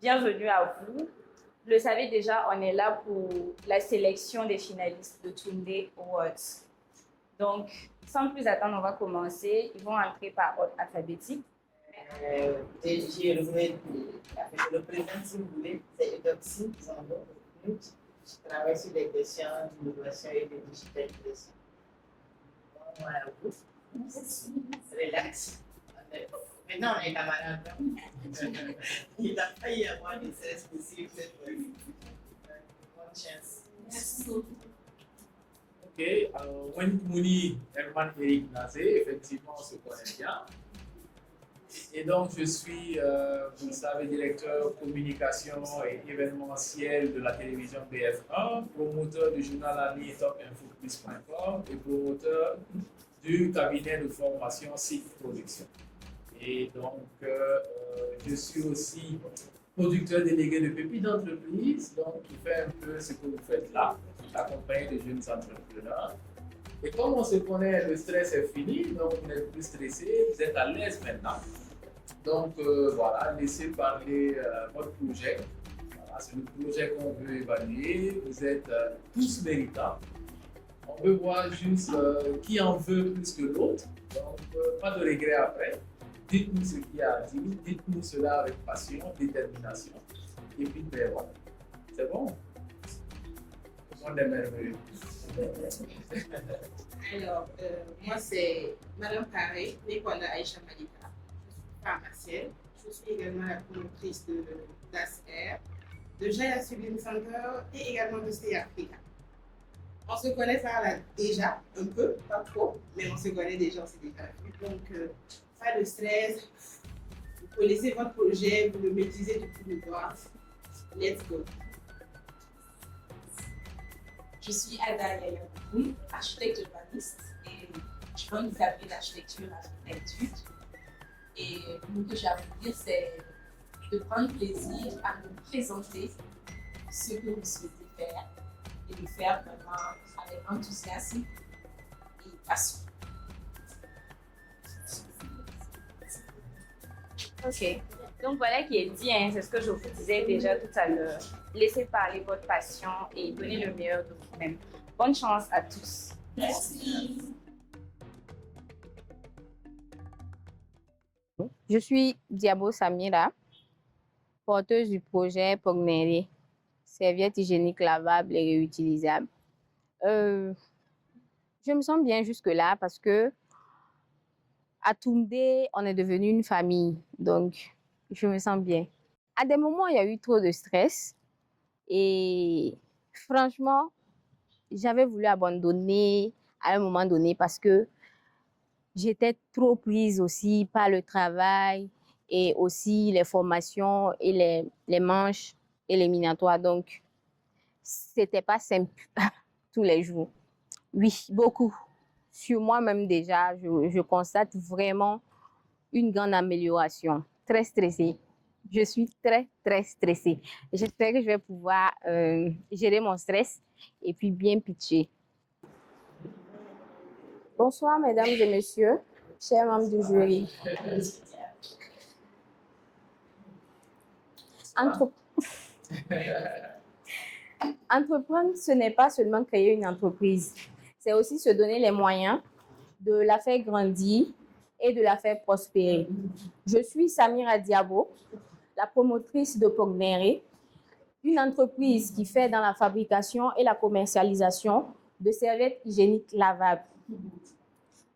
bienvenue à vous. Vous le savez déjà, on est là pour la sélection des finalistes de Tunde Awards. Donc, sans plus attendre, on va commencer. Ils vont entrer par ordre alphabétique. Je le présente si vous voulez, c'est Eudoxie Zambo. Je travaille sur les questions d'innovation et de digitalisation. Bon, à vous. Relax. Maintenant, on est camarades. Il a failli y avoir des stress possibles cette fois-ci. Bonne chance. Merci. Ok, Wendy Mouni, Herman Eric Nazé, effectivement, on se connaît bien. Et donc, je suis, vous le savez, directeur communication et événementiel de la télévision BF1, promoteur du journal Ami Top Info+.com et promoteur du cabinet de formation SIF Production. Et donc, je suis aussi producteur délégué de Pépites d'entreprise, donc qui fait un peu ce que vous faites là, accompagner les jeunes entrepreneurs. Et comme on se connaît, le stress est fini, donc vous n'êtes plus stressé, vous êtes à l'aise maintenant. Donc voilà, laissez parler votre projet. Voilà, c'est le projet qu'on veut évaluer. Vous êtes tous méritants. On veut voir juste qui en veut plus que l'autre. Donc pas de regret après. Dites-nous ce qu'il y a à dire, dites-nous cela avec passion, détermination. Et puis ben voilà. C'est bon? On est merveilleux. Alors, moi c'est Madame Paré, Nekwanda Aïcha Malika. Pharmacienne. Je suis également la promotrice de DASR, de Jaya Sublime Center et également de Stay Africa. On se connaît par là déjà, un peu, pas trop, mais on se connaît déjà, on s'est déjà vu. Donc, pas de stress, vous connaissez votre projet, vous le maîtrisez du coup de doigt. Let's go. Je suis Ada Yayaboum, architecte urbaniste et je fais une faculté d'architecture à l'architecture. Et ce que j'ai à vous dire, c'est de prendre plaisir à nous présenter ce que vous souhaitez faire et de faire vraiment avec enthousiasme et passion. Ok. Donc voilà qui est dit, hein, c'est ce que je vous disais déjà tout à l'heure. Laissez parler votre passion et donnez le meilleur de vous-même. Bonne chance à tous. Merci. Je suis Diabo Samira, porteuse du projet Pognere, serviettes hygiéniques lavables et réutilisables. Je me sens bien jusque-là parce que à Toundé, on est devenu une famille, donc je me sens bien. À des moments, il y a eu trop de stress et franchement, j'avais voulu abandonner à un moment donné parce que j'étais trop prise aussi par le travail et aussi les formations et les manches éliminatoires. Donc, c'était pas simple tous les jours. Oui, beaucoup. Sur moi-même déjà, je constate vraiment une grande amélioration. Très stressée. Je suis très, très stressée. J'espère que je vais pouvoir gérer mon stress et puis bien pitcher. Bonsoir, mesdames et messieurs, chers membres du jury. Entreprendre, ce n'est pas seulement créer une entreprise, c'est aussi se donner les moyens de la faire grandir et de la faire prospérer. Je suis Samira Diabo, la promotrice de Pognere, une entreprise qui fait dans la fabrication et la commercialisation de serviettes hygiéniques lavables.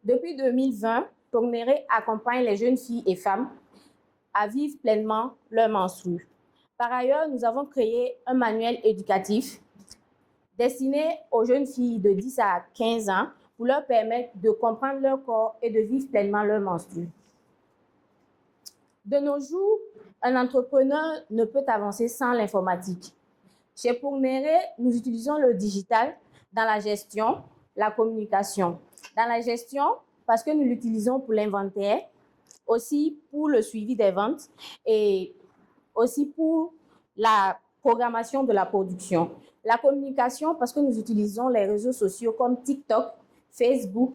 Depuis 2020, Pognere accompagne les jeunes filles et femmes à vivre pleinement leur menstru. Par ailleurs, nous avons créé un manuel éducatif destiné aux jeunes filles de 10 à 15 ans pour leur permettre de comprendre leur corps et de vivre pleinement leur menstru. De nos jours, un entrepreneur ne peut avancer sans l'informatique. Chez Pognere, nous utilisons le digital dans la gestion, la communication. Dans la gestion, parce que nous l'utilisons pour l'inventaire, aussi pour le suivi des ventes et aussi pour la programmation de la production. La communication, parce que nous utilisons les réseaux sociaux comme TikTok, Facebook,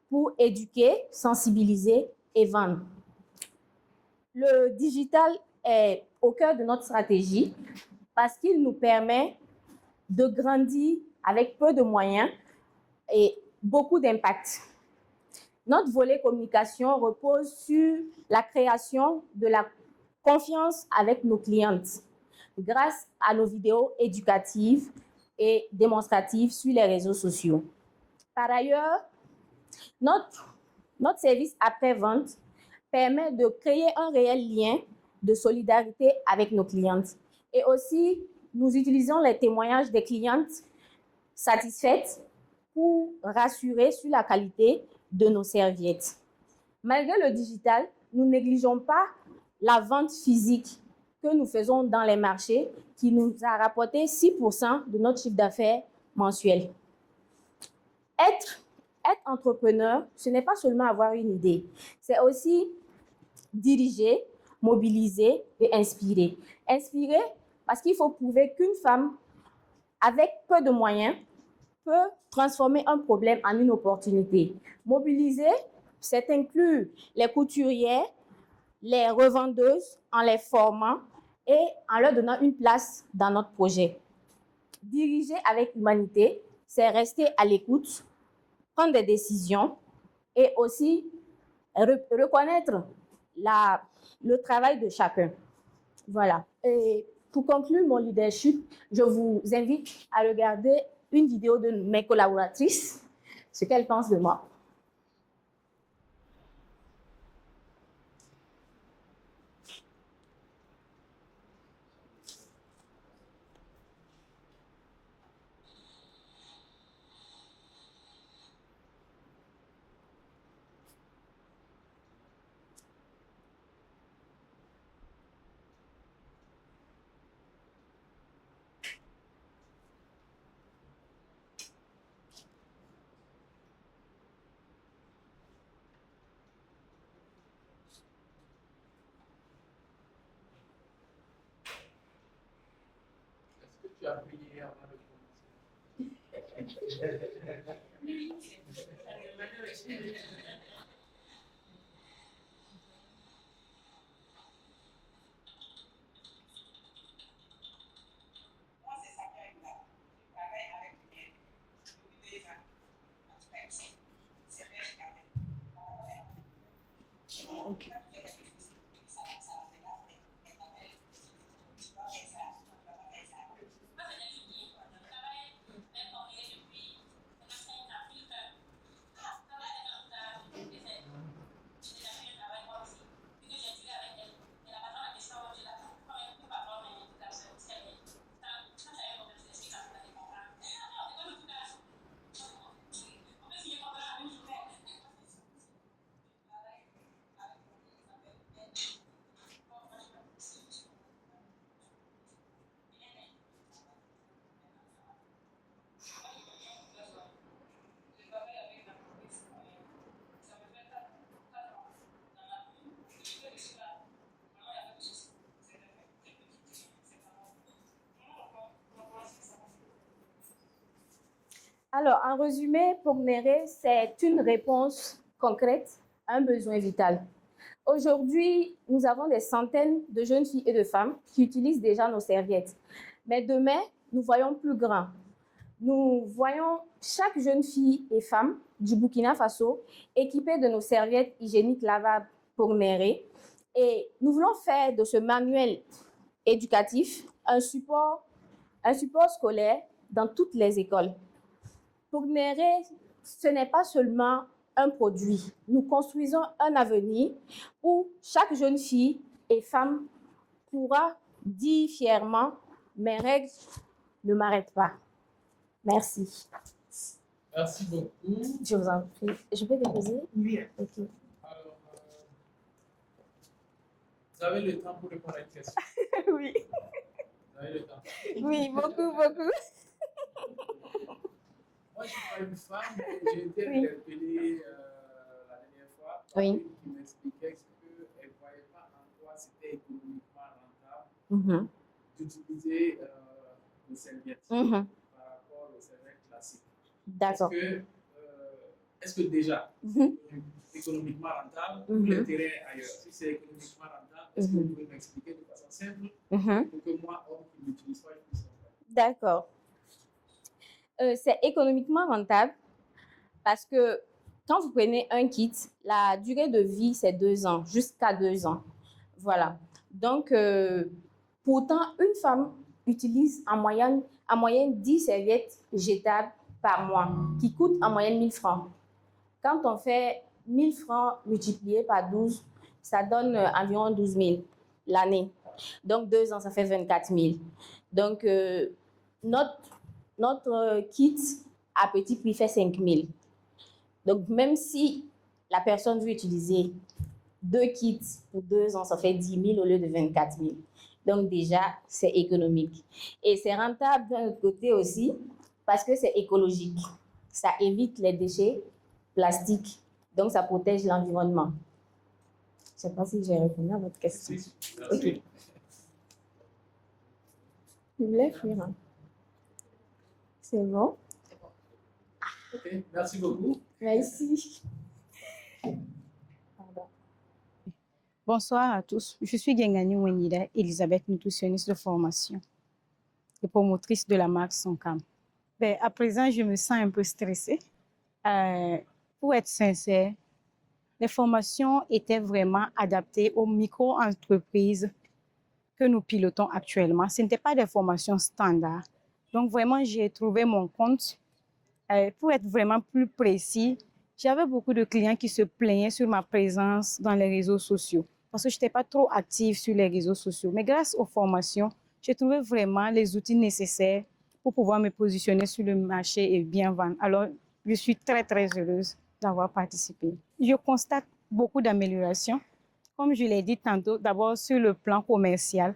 pour éduquer, sensibiliser et vendre. Le digital est au cœur de notre stratégie parce qu'il nous permet de grandir avec peu de moyens et beaucoup d'impact. Notre volet communication repose sur la création de la confiance avec nos clientes grâce à nos vidéos éducatives et démonstratives sur les réseaux sociaux. Par ailleurs, notre service après-vente permet de créer un réel lien de solidarité avec nos clientes. Et aussi, nous utilisons les témoignages des clientes satisfaites pour rassurer sur la qualité de nos serviettes. Malgré le digital, nous ne négligeons pas la vente physique que nous faisons dans les marchés qui nous a rapporté 6% de notre chiffre d'affaires mensuel. Être entrepreneur, ce n'est pas seulement avoir une idée, c'est aussi diriger, mobiliser et inspirer. Inspirer parce qu'il faut prouver qu'une femme avec peu de moyens peut transformer un problème en une opportunité. Mobiliser, c'est inclure les couturières, les revendeuses en les formant et en leur donnant une place dans notre projet. Diriger avec humanité, c'est rester à l'écoute, prendre des décisions et aussi reconnaître le travail de chacun. Voilà. Et pour conclure mon leadership, je vous invite à regarder une vidéo de mes collaboratrices, ce qu'elles pensent de moi. Est-ce que tu as prié avant de commencer? Alors, en résumé, Pognéré, c'est une réponse concrète à un besoin vital. Aujourd'hui, nous avons des centaines de jeunes filles et de femmes qui utilisent déjà nos serviettes. Mais demain, nous voyons plus grand. Nous voyons chaque jeune fille et femme du Burkina Faso équipée de nos serviettes hygiéniques lavables Pognéré. Et nous voulons faire de ce manuel éducatif un support scolaire dans toutes les écoles. Pognéré, ce n'est pas seulement un produit. Nous construisons un avenir où chaque jeune fille et femme pourra dire fièrement « Mes règles ne m'arrêtent pas ». Merci. Merci beaucoup. Je vous en prie. Je peux déposer? Oui. Ok. Alors, vous avez le temps pour répondre à une question? Oui. Vous avez le temps? Oui, beaucoup, beaucoup. Moi, je ne suis pas une femme, mais j'ai été interpellée la dernière fois par Oui. une qui m'expliquait qu'elle ne voyait pas en quoi c'était économiquement rentable d'utiliser les serviettes par rapport aux serviettes classiques. D'accord. Est-ce que déjà, économiquement rentable, ou l'intérêt ailleurs? Si c'est économiquement rentable, Est-ce que vous pouvez m'expliquer de façon simple pour que moi, homme qui ne l'utilise pas, je puisse comprendre? D'accord. C'est économiquement rentable parce que quand vous prenez un kit, la durée de vie, c'est 2 ans, jusqu'à 2 ans. Voilà. Donc, pourtant, une femme utilise en moyenne 10 serviettes jetables par mois, qui coûtent en moyenne 1000 francs. Quand on fait 1000 francs multipliés par 12, ça donne environ 12 000 l'année. Donc, 2 ans, ça fait 24 000. Donc, notre kit à petit prix fait 5 000. Donc, même si la personne veut utiliser 2 kits pour 2 ans, ça fait 10 000 au lieu de 24 000. Donc, déjà, c'est économique. Et c'est rentable d'un autre côté aussi parce que c'est écologique. Ça évite les déchets plastiques. Donc, ça protège l'environnement. Je ne sais pas si j'ai répondu à votre question. Merci. Ok. Je voulais fuir. Hein. C'est bon? Ok, merci beaucoup. Merci. Pardon. Bonsoir à tous. Je suis Gengani Wenida, Elisabeth, nutritionniste de formation et promotrice de la marque Soncam. À présent, je me sens un peu stressée. Pour être sincère, les formations étaient vraiment adaptées aux micro-entreprises que nous pilotons actuellement. Ce n'étaient pas des formations standards. Donc, vraiment, j'ai trouvé mon compte. Pour être vraiment plus précis, j'avais beaucoup de clients qui se plaignaient sur ma présence dans les réseaux sociaux parce que je n'étais pas trop active sur les réseaux sociaux. Mais grâce aux formations, j'ai trouvé vraiment les outils nécessaires pour pouvoir me positionner sur le marché et bien vendre. Alors, je suis très, très heureuse d'avoir participé. Je constate beaucoup d'améliorations. Comme je l'ai dit tantôt, d'abord sur le plan commercial,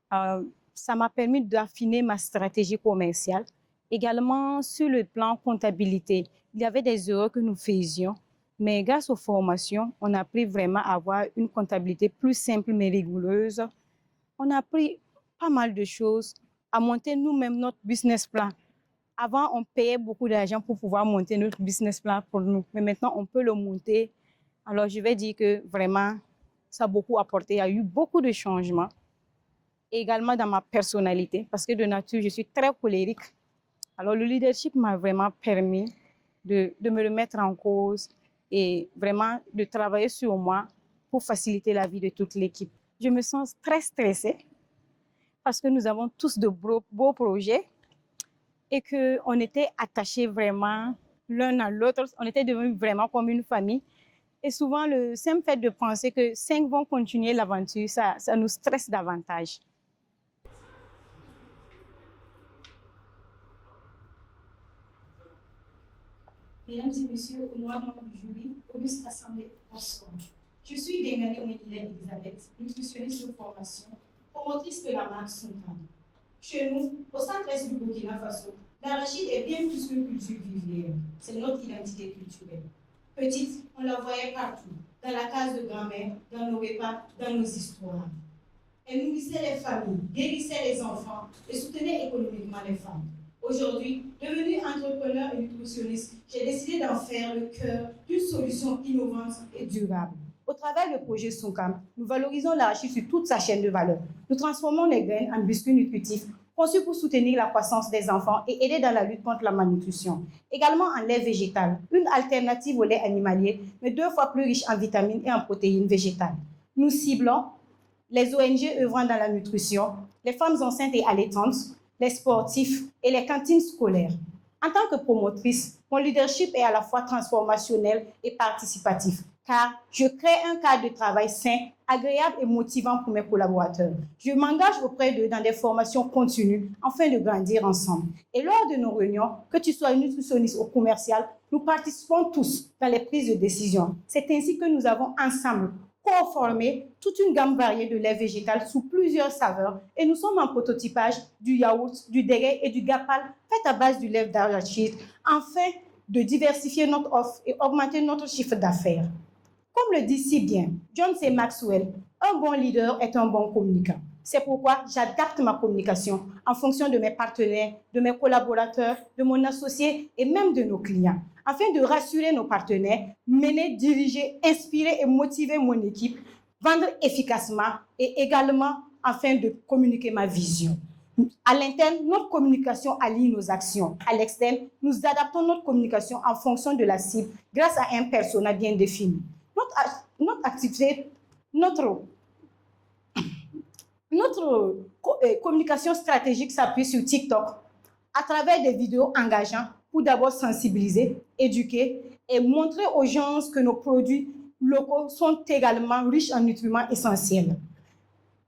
ça m'a permis d'affiner ma stratégie commerciale. Également, sur le plan comptabilité, il y avait des erreurs que nous faisions, mais grâce aux formations, on a appris vraiment à avoir une comptabilité plus simple mais rigoureuse. On a appris pas mal de choses, à monter nous-mêmes notre business plan. Avant, on payait beaucoup d'argent pour pouvoir monter notre business plan pour nous, mais maintenant, on peut le monter. Alors, je vais dire que vraiment, ça a beaucoup apporté. Il y a eu beaucoup de changements. Également dans ma personnalité, parce que de nature, je suis très colérique. Alors, le leadership m'a vraiment permis de me remettre en cause et vraiment de travailler sur moi pour faciliter la vie de toute l'équipe. Je me sens très stressée parce que nous avons tous de beaux projets et qu'on était attachés vraiment l'un à l'autre. On était devenus vraiment comme une famille. Et souvent, le simple fait de penser que 5 vont continuer l'aventure, ça nous stresse davantage. Mesdames et messieurs, au nom du jury, auguste assemblée, bonsoir. Je suis Gengani Wenida Elisabeth, nutritionniste de formation, promotrice de la marque Soncam. Chez nous, au centre-est du Burkina Faso, l'arachide est bien plus qu'une culture vivrière. C'est notre identité culturelle. Petite, on la voyait partout, dans la case de grand-mère, dans nos repas, dans nos histoires. Elle nourrissait les familles, guérissait les enfants et soutenait économiquement les femmes. Aujourd'hui, devenue entrepreneur et nutritionniste, j'ai décidé d'en faire le cœur d'une solution innovante et durable. Au travers du projet Soncam, nous valorisons l'arachide sur toute sa chaîne de valeur. Nous transformons les graines en biscuits nutritifs conçus pour soutenir la croissance des enfants et aider dans la lutte contre la malnutrition. Également en lait végétal, une alternative au lait animalier, mais 2 fois plus riche en vitamines et en protéines végétales. Nous ciblons les ONG œuvrant dans la nutrition, les femmes enceintes et allaitantes, les sportifs et les cantines scolaires. En tant que promotrice, mon leadership est à la fois transformationnel et participatif, car je crée un cadre de travail sain, agréable et motivant pour mes collaborateurs. Je m'engage auprès d'eux dans des formations continues afin de grandir ensemble. Et lors de nos réunions, que tu sois nutritionniste ou commercial, nous participons tous dans les prises de décision. C'est ainsi que nous avons ensemble co-formé toute une gamme variée de lait végétal sous plusieurs saveurs et nous sommes en prototypage du yaourt, du déré et du gapal fait à base du lait d'arachide afin de diversifier notre offre et augmenter notre chiffre d'affaires. Comme le dit si bien John C. Maxwell, un bon leader est un bon communicant. C'est pourquoi j'adapte ma communication en fonction de mes partenaires, de mes collaborateurs, de mon associé et même de nos clients, afin de rassurer nos partenaires, mener, diriger, inspirer et motiver mon équipe vendre efficacement et également afin de communiquer ma vision. À l'interne, notre communication allie nos actions. À l'externe, nous adaptons notre communication en fonction de la cible grâce à un persona bien défini. Notre activité, notre communication stratégique s'appuie sur TikTok à travers des vidéos engageantes pour d'abord sensibiliser, éduquer et montrer aux gens que nos produits locaux sont également riches en nutriments essentiels.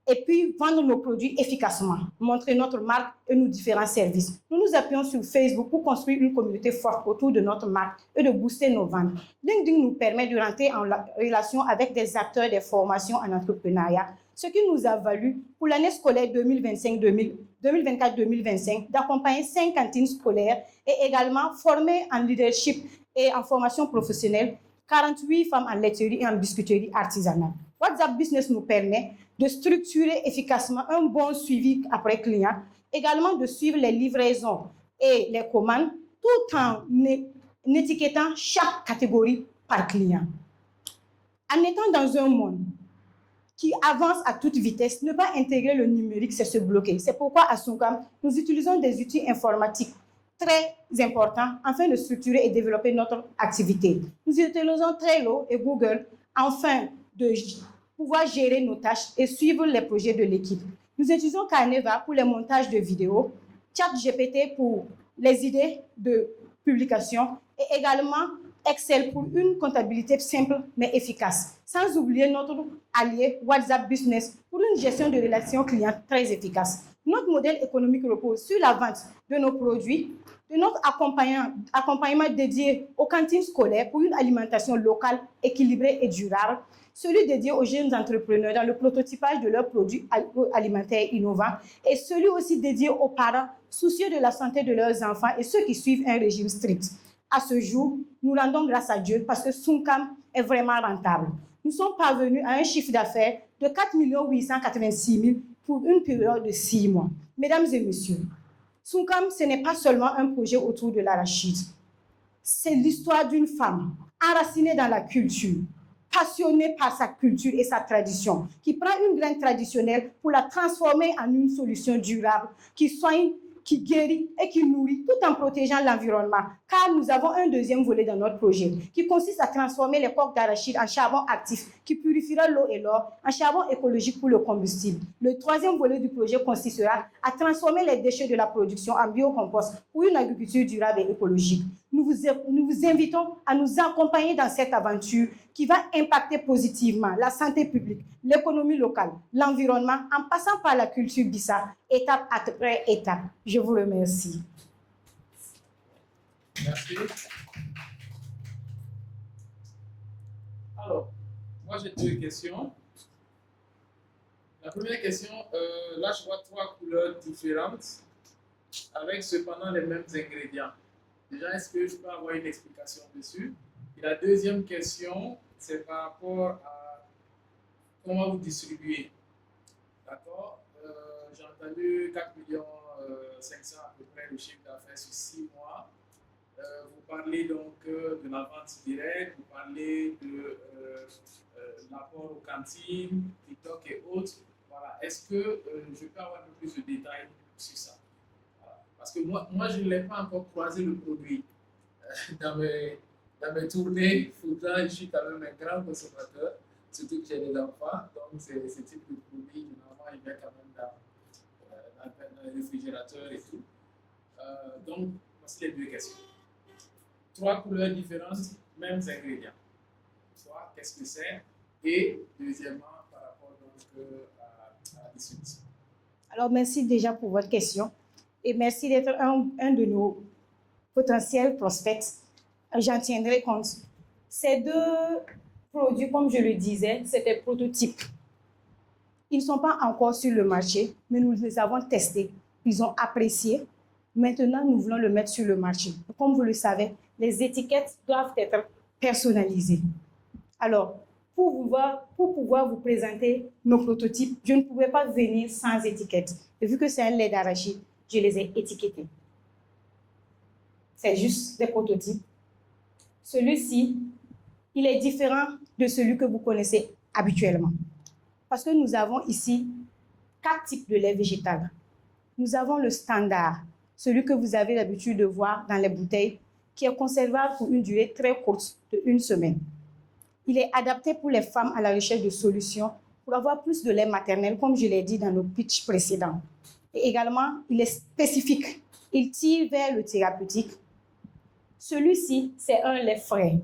Et puis, vendre nos produits efficacement, montrer notre marque et nos différents services. Nous nous appuyons sur Facebook pour construire une communauté forte autour de notre marque et de booster nos ventes. LinkedIn nous permet de rentrer en relation avec des acteurs des formations en entrepreneuriat, ce qui nous a valu, pour l'année scolaire 2024-2025, d'accompagner 5 cantines scolaires et également former en leadership et en formation professionnelle 48 femmes en laiterie et en biscuiterie artisanale. WhatsApp Business nous permet de structurer efficacement un bon suivi après client, également de suivre les livraisons et les commandes, tout en étiquetant chaque catégorie par client. En étant dans un monde qui avance à toute vitesse, ne pas intégrer le numérique, c'est se bloquer. C'est pourquoi à Suncam, nous utilisons des outils informatiques très importants afin de structurer et développer notre activité. Nous utilisons Trello et Google afin de pouvoir gérer nos tâches et suivre les projets de l'équipe. Nous utilisons Canva pour les montages de vidéos, ChatGPT pour les idées de publication et également Excel pour une comptabilité simple mais efficace. Sans oublier notre allié WhatsApp Business pour une gestion de relations clients très efficace. Notre modèle économique repose sur la vente de nos produits, de notre accompagnement dédié aux cantines scolaires pour une alimentation locale, équilibrée et durable, celui dédié aux jeunes entrepreneurs dans le prototypage de leurs produits alimentaires innovants et celui aussi dédié aux parents soucieux de la santé de leurs enfants et ceux qui suivent un régime strict. À ce jour, nous rendons grâce à Dieu parce que Suncam est vraiment rentable. Nous sommes parvenus à un chiffre d'affaires de 4 886 000 pour une période de 6 mois. Mesdames et messieurs, Suncam, ce n'est pas seulement un projet autour de l'arachide. C'est l'histoire d'une femme enracinée dans la culture, passionnée par sa culture et sa tradition, qui prend une graine traditionnelle pour la transformer en une solution durable qui soigne, qui guérit et qui nourrit tout en protégeant l'environnement. Car nous avons un deuxième volet dans notre projet qui consiste à transformer les coques d'arachide en charbon actif qui purifiera l'eau et l'or, en charbon écologique pour le combustible. Le troisième volet du projet consistera à transformer les déchets de la production en biocompost pour une agriculture durable et écologique. Nous vous invitons à nous accompagner dans cette aventure qui va impacter positivement la santé publique, l'économie locale, l'environnement, en passant par la culture Bissa, étape après étape. Je vous remercie. Merci. Alors, moi j'ai 2 questions. La première question, là je vois 3 couleurs différentes avec cependant les mêmes ingrédients. Déjà, est-ce que je peux avoir une explication dessus? Et la deuxième question, c'est par rapport à comment vous distribuez. D'accord? J'ai entendu 4 500 à peu près le chiffre d'affaires sur 6 mois. Vous parlez donc de la vente directe, vous parlez de l'apport aux cantines, TikTok et autres. Voilà. Est-ce que je peux avoir un peu plus de détails sur ça? Parce que moi je ne l'ai pas encore croisé le produit. Dans mes tournées, je suis quand même un grand consommateur, surtout que j'ai des enfants. Donc, ce type de produit, généralement, il vient quand même dans les réfrigérateurs et tout. Donc, voici les 2 questions. 3 couleurs différentes, mêmes ingrédients. Soit, qu'est-ce que c'est? Et deuxièmement, par rapport donc, à la distribution. Alors, merci déjà pour votre question. Et merci d'être un de nos potentiels prospects. J'en tiendrai compte. Ces 2 produits, comme je le disais, c'est des prototypes. Ils ne sont pas encore sur le marché, mais nous les avons testés. Ils ont apprécié. Maintenant, nous voulons le mettre sur le marché. Comme vous le savez, les étiquettes doivent être personnalisées. Alors, pour pouvoir vous présenter nos prototypes, je ne pouvais pas venir sans étiquette. Et vu que c'est un lait d'arachide, je les ai étiquetés. C'est juste des prototypes. Celui-ci, il est différent de celui que vous connaissez habituellement. parce que nous avons ici 4 types de lait végétal. Nous avons le standard, celui que vous avez l'habitude de voir dans les bouteilles, qui est conservable pour une durée très courte de 1 semaine. Il est adapté pour les femmes à la recherche de solutions pour avoir plus de lait maternel, comme je l'ai dit dans nos pitchs précédents. Et également, il est spécifique. Il tire vers le thérapeutique. Celui-ci, c'est un lait frais.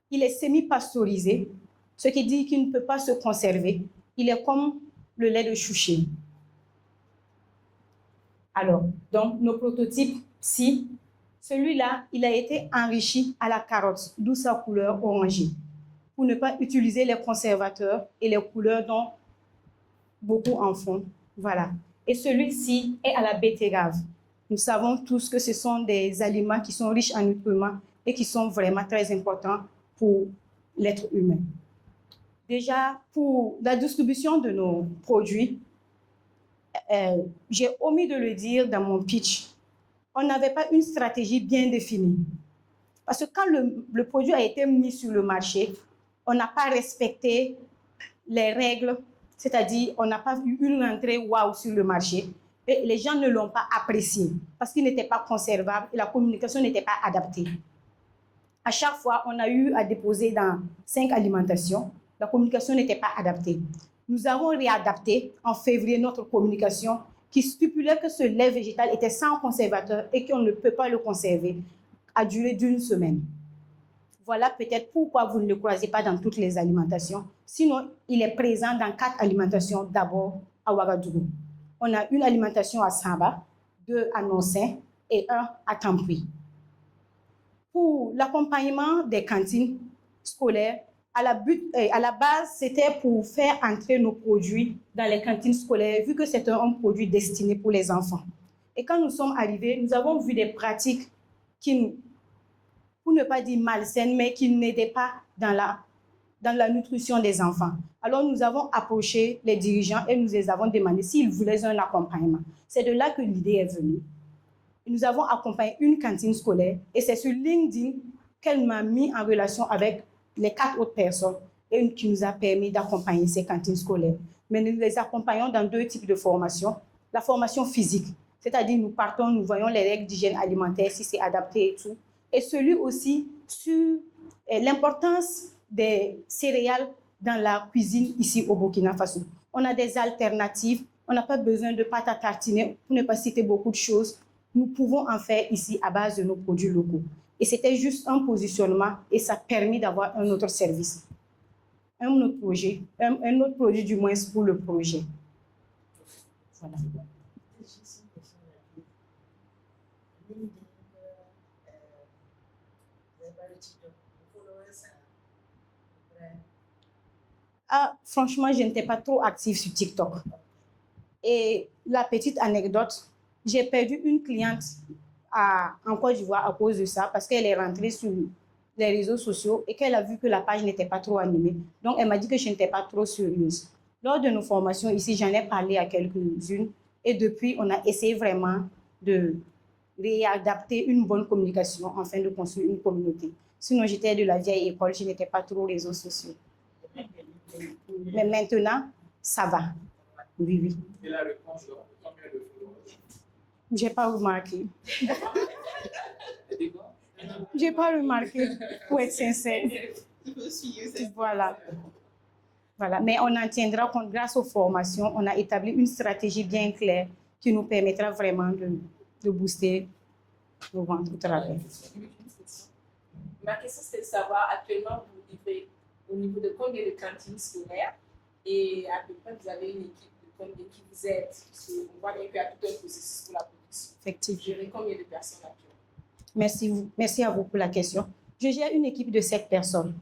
Il est semi-pasteurisé, ce qui dit qu'il ne peut pas se conserver. Il est comme le lait de chouché. Alors, donc, nos prototypes, si celui-là, il a été enrichi à la carotte, d'où sa couleur orangée, pour ne pas utiliser les conservateurs et les couleurs dont beaucoup en font. Voilà. Et celui-ci est à la betterave. Nous savons tous que ce sont des aliments qui sont riches en nutriments et qui sont vraiment très importants pour l'être humain. Déjà, pour la distribution de nos produits, j'ai omis de le dire dans mon pitch, on n'avait pas une stratégie bien définie. Parce que quand le produit a été mis sur le marché, on n'a pas respecté les règles, c'est-à-dire on n'a pas eu une entrée waouh sur le marché et les gens ne l'ont pas apprécié parce qu'il n'était pas conservable et la communication n'était pas adaptée. À chaque fois, on a eu à déposer dans 5 alimentations, la communication n'était pas adaptée. Nous avons réadapté en février notre communication qui stipulait que ce lait végétal était sans conservateur et qu'on ne peut pas le conserver à durée d'1 semaine. Voilà peut-être pourquoi vous ne le croisez pas dans toutes les alimentations. Sinon, il est présent dans 4 alimentations d'abord à Ouagadougou. On a une alimentation à Samba, 2 à Nonsin et 1 à Tampui. Pour l'accompagnement des cantines scolaires, à la base, c'était pour faire entrer nos produits dans les cantines scolaires, vu que c'est un produit destiné pour les enfants. Et quand nous sommes arrivés, nous avons vu des pratiques qui, pour ne pas dire malsaines, mais qui n'aidaient pas dans la nutrition des enfants. Alors, nous avons approché les dirigeants et nous les avons demandé s'ils voulaient un accompagnement. C'est de là que l'idée est venue. Nous avons accompagné une cantine scolaire et c'est sur LinkedIn qu'elle m'a mis en relation avec les 4 autres personnes et qui nous a permis d'accompagner ces cantines scolaires. Mais nous les accompagnons dans 2 types de formations. La formation physique, c'est-à-dire nous partons, nous voyons les règles d'hygiène alimentaire, si c'est adapté et tout. Et celui aussi sur l'importance des céréales dans la cuisine ici au Burkina Faso. On a des alternatives, on n'a pas besoin de pâte à tartiner, pour ne pas citer beaucoup de choses. Nous pouvons en faire ici à base de nos produits locaux. Et c'était juste un positionnement et ça a permis d'avoir un autre service, un autre projet, un autre produit du moins pour le projet. Voilà. Ah, franchement, je n'étais pas trop active sur TikTok. Et la petite anecdote, j'ai perdu une cliente en Côte d'Ivoire à cause de ça, parce qu'elle est rentrée sur les réseaux sociaux et qu'elle a vu que la page n'était pas trop animée. Donc, elle m'a dit que je n'étais pas trop sérieuse. Lors de nos formations ici, j'en ai parlé à quelques-unes et depuis, on a essayé vraiment de réadapter une bonne communication afin de construire une communauté. Sinon, j'étais de la vieille école, je n'étais pas trop réseaux sociaux. Mais maintenant, ça va. Oui, oui. Et la réponse, combien de followers? Je n'ai pas remarqué. Je n'ai pas remarqué, pour être sincère. Voilà. Voilà. Mais on en tiendra compte grâce aux formations. On a établi une stratégie bien claire qui nous permettra vraiment de booster nos ventes au travail. Ma question, c'est de savoir actuellement, vous livrez au niveau de combien de cantines scolaires et à peu près, vous avez une équipe de combien qui vous aide. On voit bien qu'il y a tout un processus pour la production. Effectivement. Vous gérez combien de personnes actuellement? Merci à vous pour la question. Je gère une équipe de 7 personnes.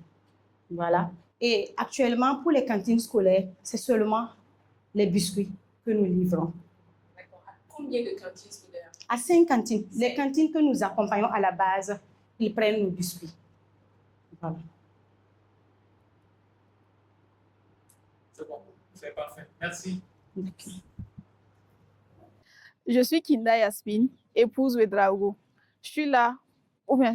Voilà. Et actuellement, pour les cantines scolaires, c'est seulement les biscuits que nous livrons. D'accord. À combien de cantines scolaires? À 5 cantines. Les cantines que nous accompagnons à la base, ils prennent nos biscuits. Voilà. C'est bon, c'est parfait. Merci. Okay. Je suis Kinda Yasmine, épouse Ouedraogo. Je suis là. Oh bien.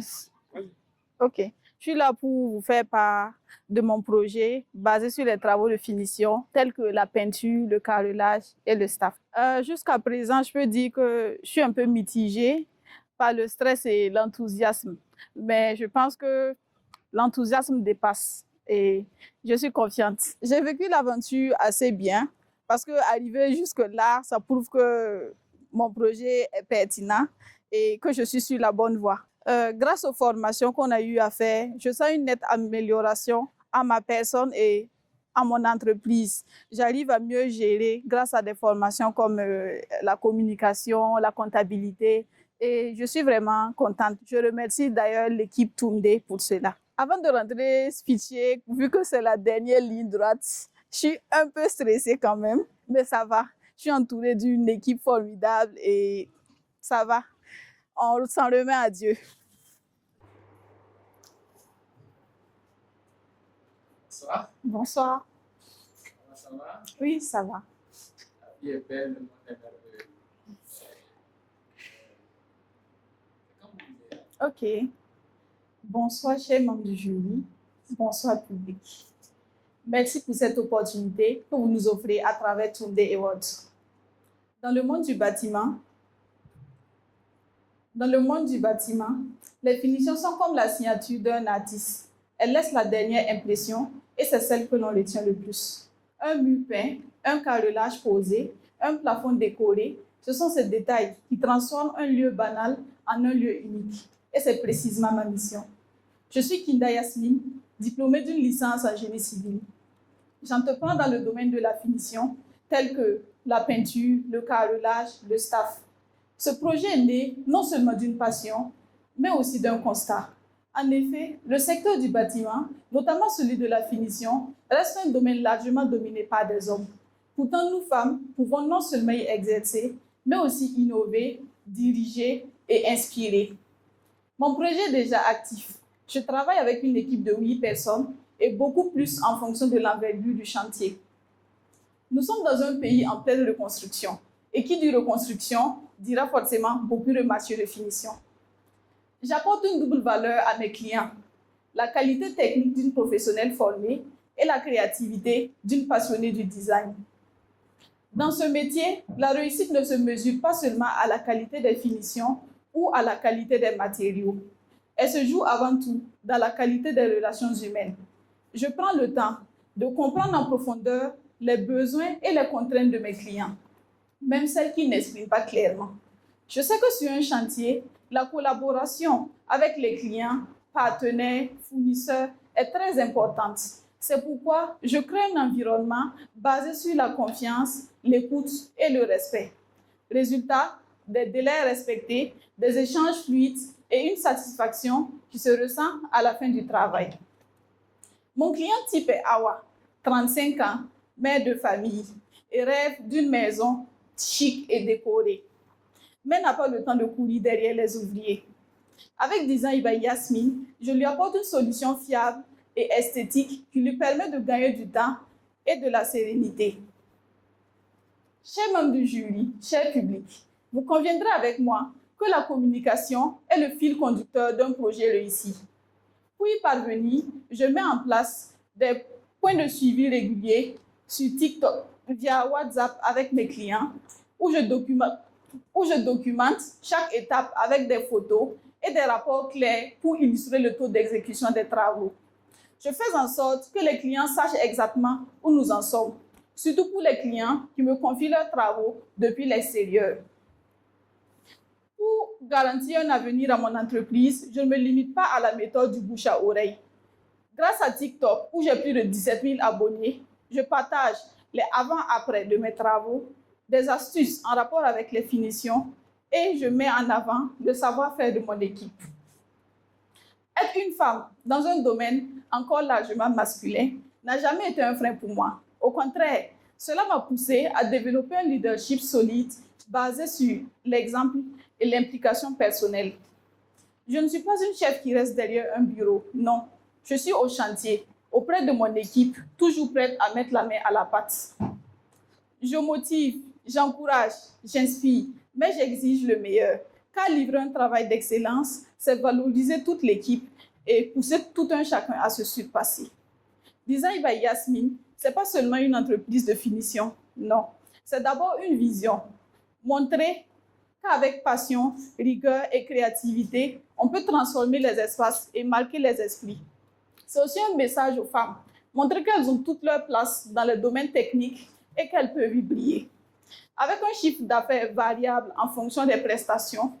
Ok. Je suis là pour vous faire part de mon projet basé sur les travaux de finition tels que la peinture, le carrelage et le staff. Jusqu'à présent, je peux dire que je suis un peu mitigée par le stress et l'enthousiasme. Mais je pense que l'enthousiasme dépasse et je suis confiante. J'ai vécu l'aventure assez bien parce qu'arriver jusque-là, ça prouve que mon projet est pertinent et que je suis sur la bonne voie. Grâce aux formations qu'on a eu à faire, je sens une nette amélioration à ma personne et à mon entreprise. J'arrive à mieux gérer grâce à des formations comme la communication, la comptabilité et je suis vraiment contente. Je remercie d'ailleurs l'équipe Tunde pour cela. Avant de rentrer speecher, vu que c'est la dernière ligne droite, je suis un peu stressée quand même, mais ça va. Je suis entourée d'une équipe formidable et ça va. On s'en remet à Dieu. Bonsoir. Bonsoir. Comment ça va? Oui, ça va. La vie est belle, le monde est merveilleux. Comme vous voulez. OK. Bonsoir, chers membres du jury. Bonsoir, public. Merci pour cette opportunité que vous nous offrez à travers Tunde Awards. Dans le monde du bâtiment, les finitions sont comme la signature d'un artiste. Elles laissent la dernière impression et c'est celle que l'on retient le plus. Un mur peint, un carrelage posé, un plafond décoré, ce sont ces détails qui transforment un lieu banal en un lieu unique. Et c'est précisément ma mission. Je suis Kinda Yasmine, diplômée d'une licence en génie civil. J'entreprends dans le domaine de la finition, tel que la peinture, le carrelage, le staff. Ce projet est né non seulement d'une passion, mais aussi d'un constat. En effet, le secteur du bâtiment, notamment celui de la finition, reste un domaine largement dominé par des hommes. Pourtant, nous femmes pouvons non seulement y exercer, mais aussi innover, diriger et inspirer. Mon projet est déjà actif. Je travaille avec une équipe de 8 personnes et beaucoup plus en fonction de l'envergure du chantier. Nous sommes dans un pays en pleine reconstruction. Et qui dit reconstruction dira forcément beaucoup de matières de finition. J'apporte une double valeur à mes clients, la qualité technique d'une professionnelle formée et la créativité d'une passionnée du design. Dans ce métier, la réussite ne se mesure pas seulement à la qualité des finitions ou à la qualité des matériaux. Elle se joue avant tout dans la qualité des relations humaines. Je prends le temps de comprendre en profondeur les besoins et les contraintes de mes clients, même celles qui n'expriment pas clairement. Je sais que sur un chantier, la collaboration avec les clients, partenaires, fournisseurs est très importante. C'est pourquoi je crée un environnement basé sur la confiance, l'écoute et le respect. Résultat, des délais respectés, des échanges fluides et une satisfaction qui se ressent à la fin du travail. Mon client type est Awa, 35 ans, mère de famille et rêve d'une maison chic et décorée, mais n'a pas le temps de courir derrière les ouvriers. Avec Design by Yasmine, je lui apporte une solution fiable et esthétique qui lui permet de gagner du temps et de la sérénité. Chers membres du jury, cher public, vous conviendrez avec moi que la communication est le fil conducteur d'un projet réussi. Pour y parvenir, je mets en place des points de suivi réguliers sur TikTok, via WhatsApp avec mes clients, où je documente chaque étape avec des photos et des rapports clairs pour illustrer le taux d'exécution des travaux. Je fais en sorte que les clients sachent exactement où nous en sommes, surtout pour les clients qui me confient leurs travaux depuis l'extérieur. Pour garantir un avenir à mon entreprise, je ne me limite pas à la méthode du bouche à oreille. Grâce à TikTok, où j'ai plus de 17 000 abonnés, je partage les avant-après de mes travaux, des astuces en rapport avec les finitions et je mets en avant le savoir-faire de mon équipe. Être une femme dans un domaine encore largement masculin n'a jamais été un frein pour moi. Au contraire, cela m'a poussé à développer un leadership solide basé sur l'exemple et l'implication personnelle. Je ne suis pas une chef qui reste derrière un bureau, non. Je suis au chantier, auprès de mon équipe, toujours prête à mettre la main à la pâte. Je motive, j'encourage, j'inspire, mais j'exige le meilleur. Car livrer un travail d'excellence, c'est valoriser toute l'équipe et pousser tout un chacun à se surpasser. Design by Yasmine, ce n'est pas seulement une entreprise de finition, non. C'est d'abord une vision. Montrer qu'avec passion, rigueur et créativité, on peut transformer les espaces et marquer les esprits. C'est aussi un message aux femmes. Montrer qu'elles ont toute leur place dans le domaine technique et qu'elles peuvent y briller. Avec un chiffre d'affaires variable en fonction des prestations,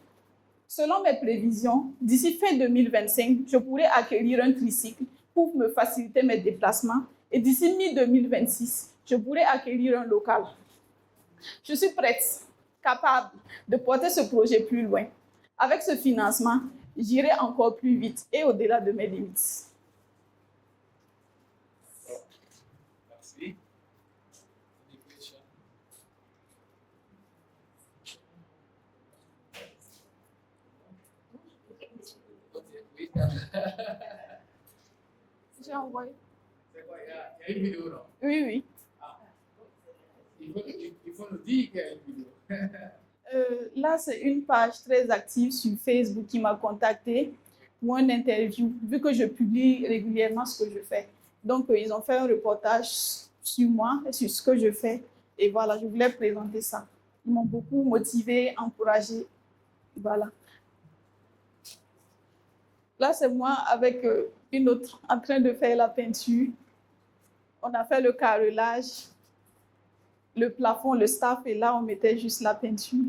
selon mes prévisions, d'ici fin 2025, je pourrai acquérir un tricycle pour me faciliter mes déplacements et d'ici mi-2026, je pourrai acquérir un local. Je suis prête, capable de porter ce projet plus loin. Avec ce financement, j'irai encore plus vite et au-delà de mes limites. Merci. J'ai envoyé. C'est quoi, il y a une vidéo, non? Oui, oui. Ah. Il faut nous dire qu'il y a une vidéo. Là, c'est une page très active sur Facebook qui m'a contactée pour une interview, vu que je publie régulièrement ce que je fais. Donc, ils ont fait un reportage sur moi et sur ce que je fais. Et voilà, je voulais présenter ça. Ils m'ont beaucoup motivée, encouragée. Voilà. Là, c'est moi avec une autre en train de faire la peinture. On a fait le carrelage, le plafond, le staff, et là, on mettait juste la peinture.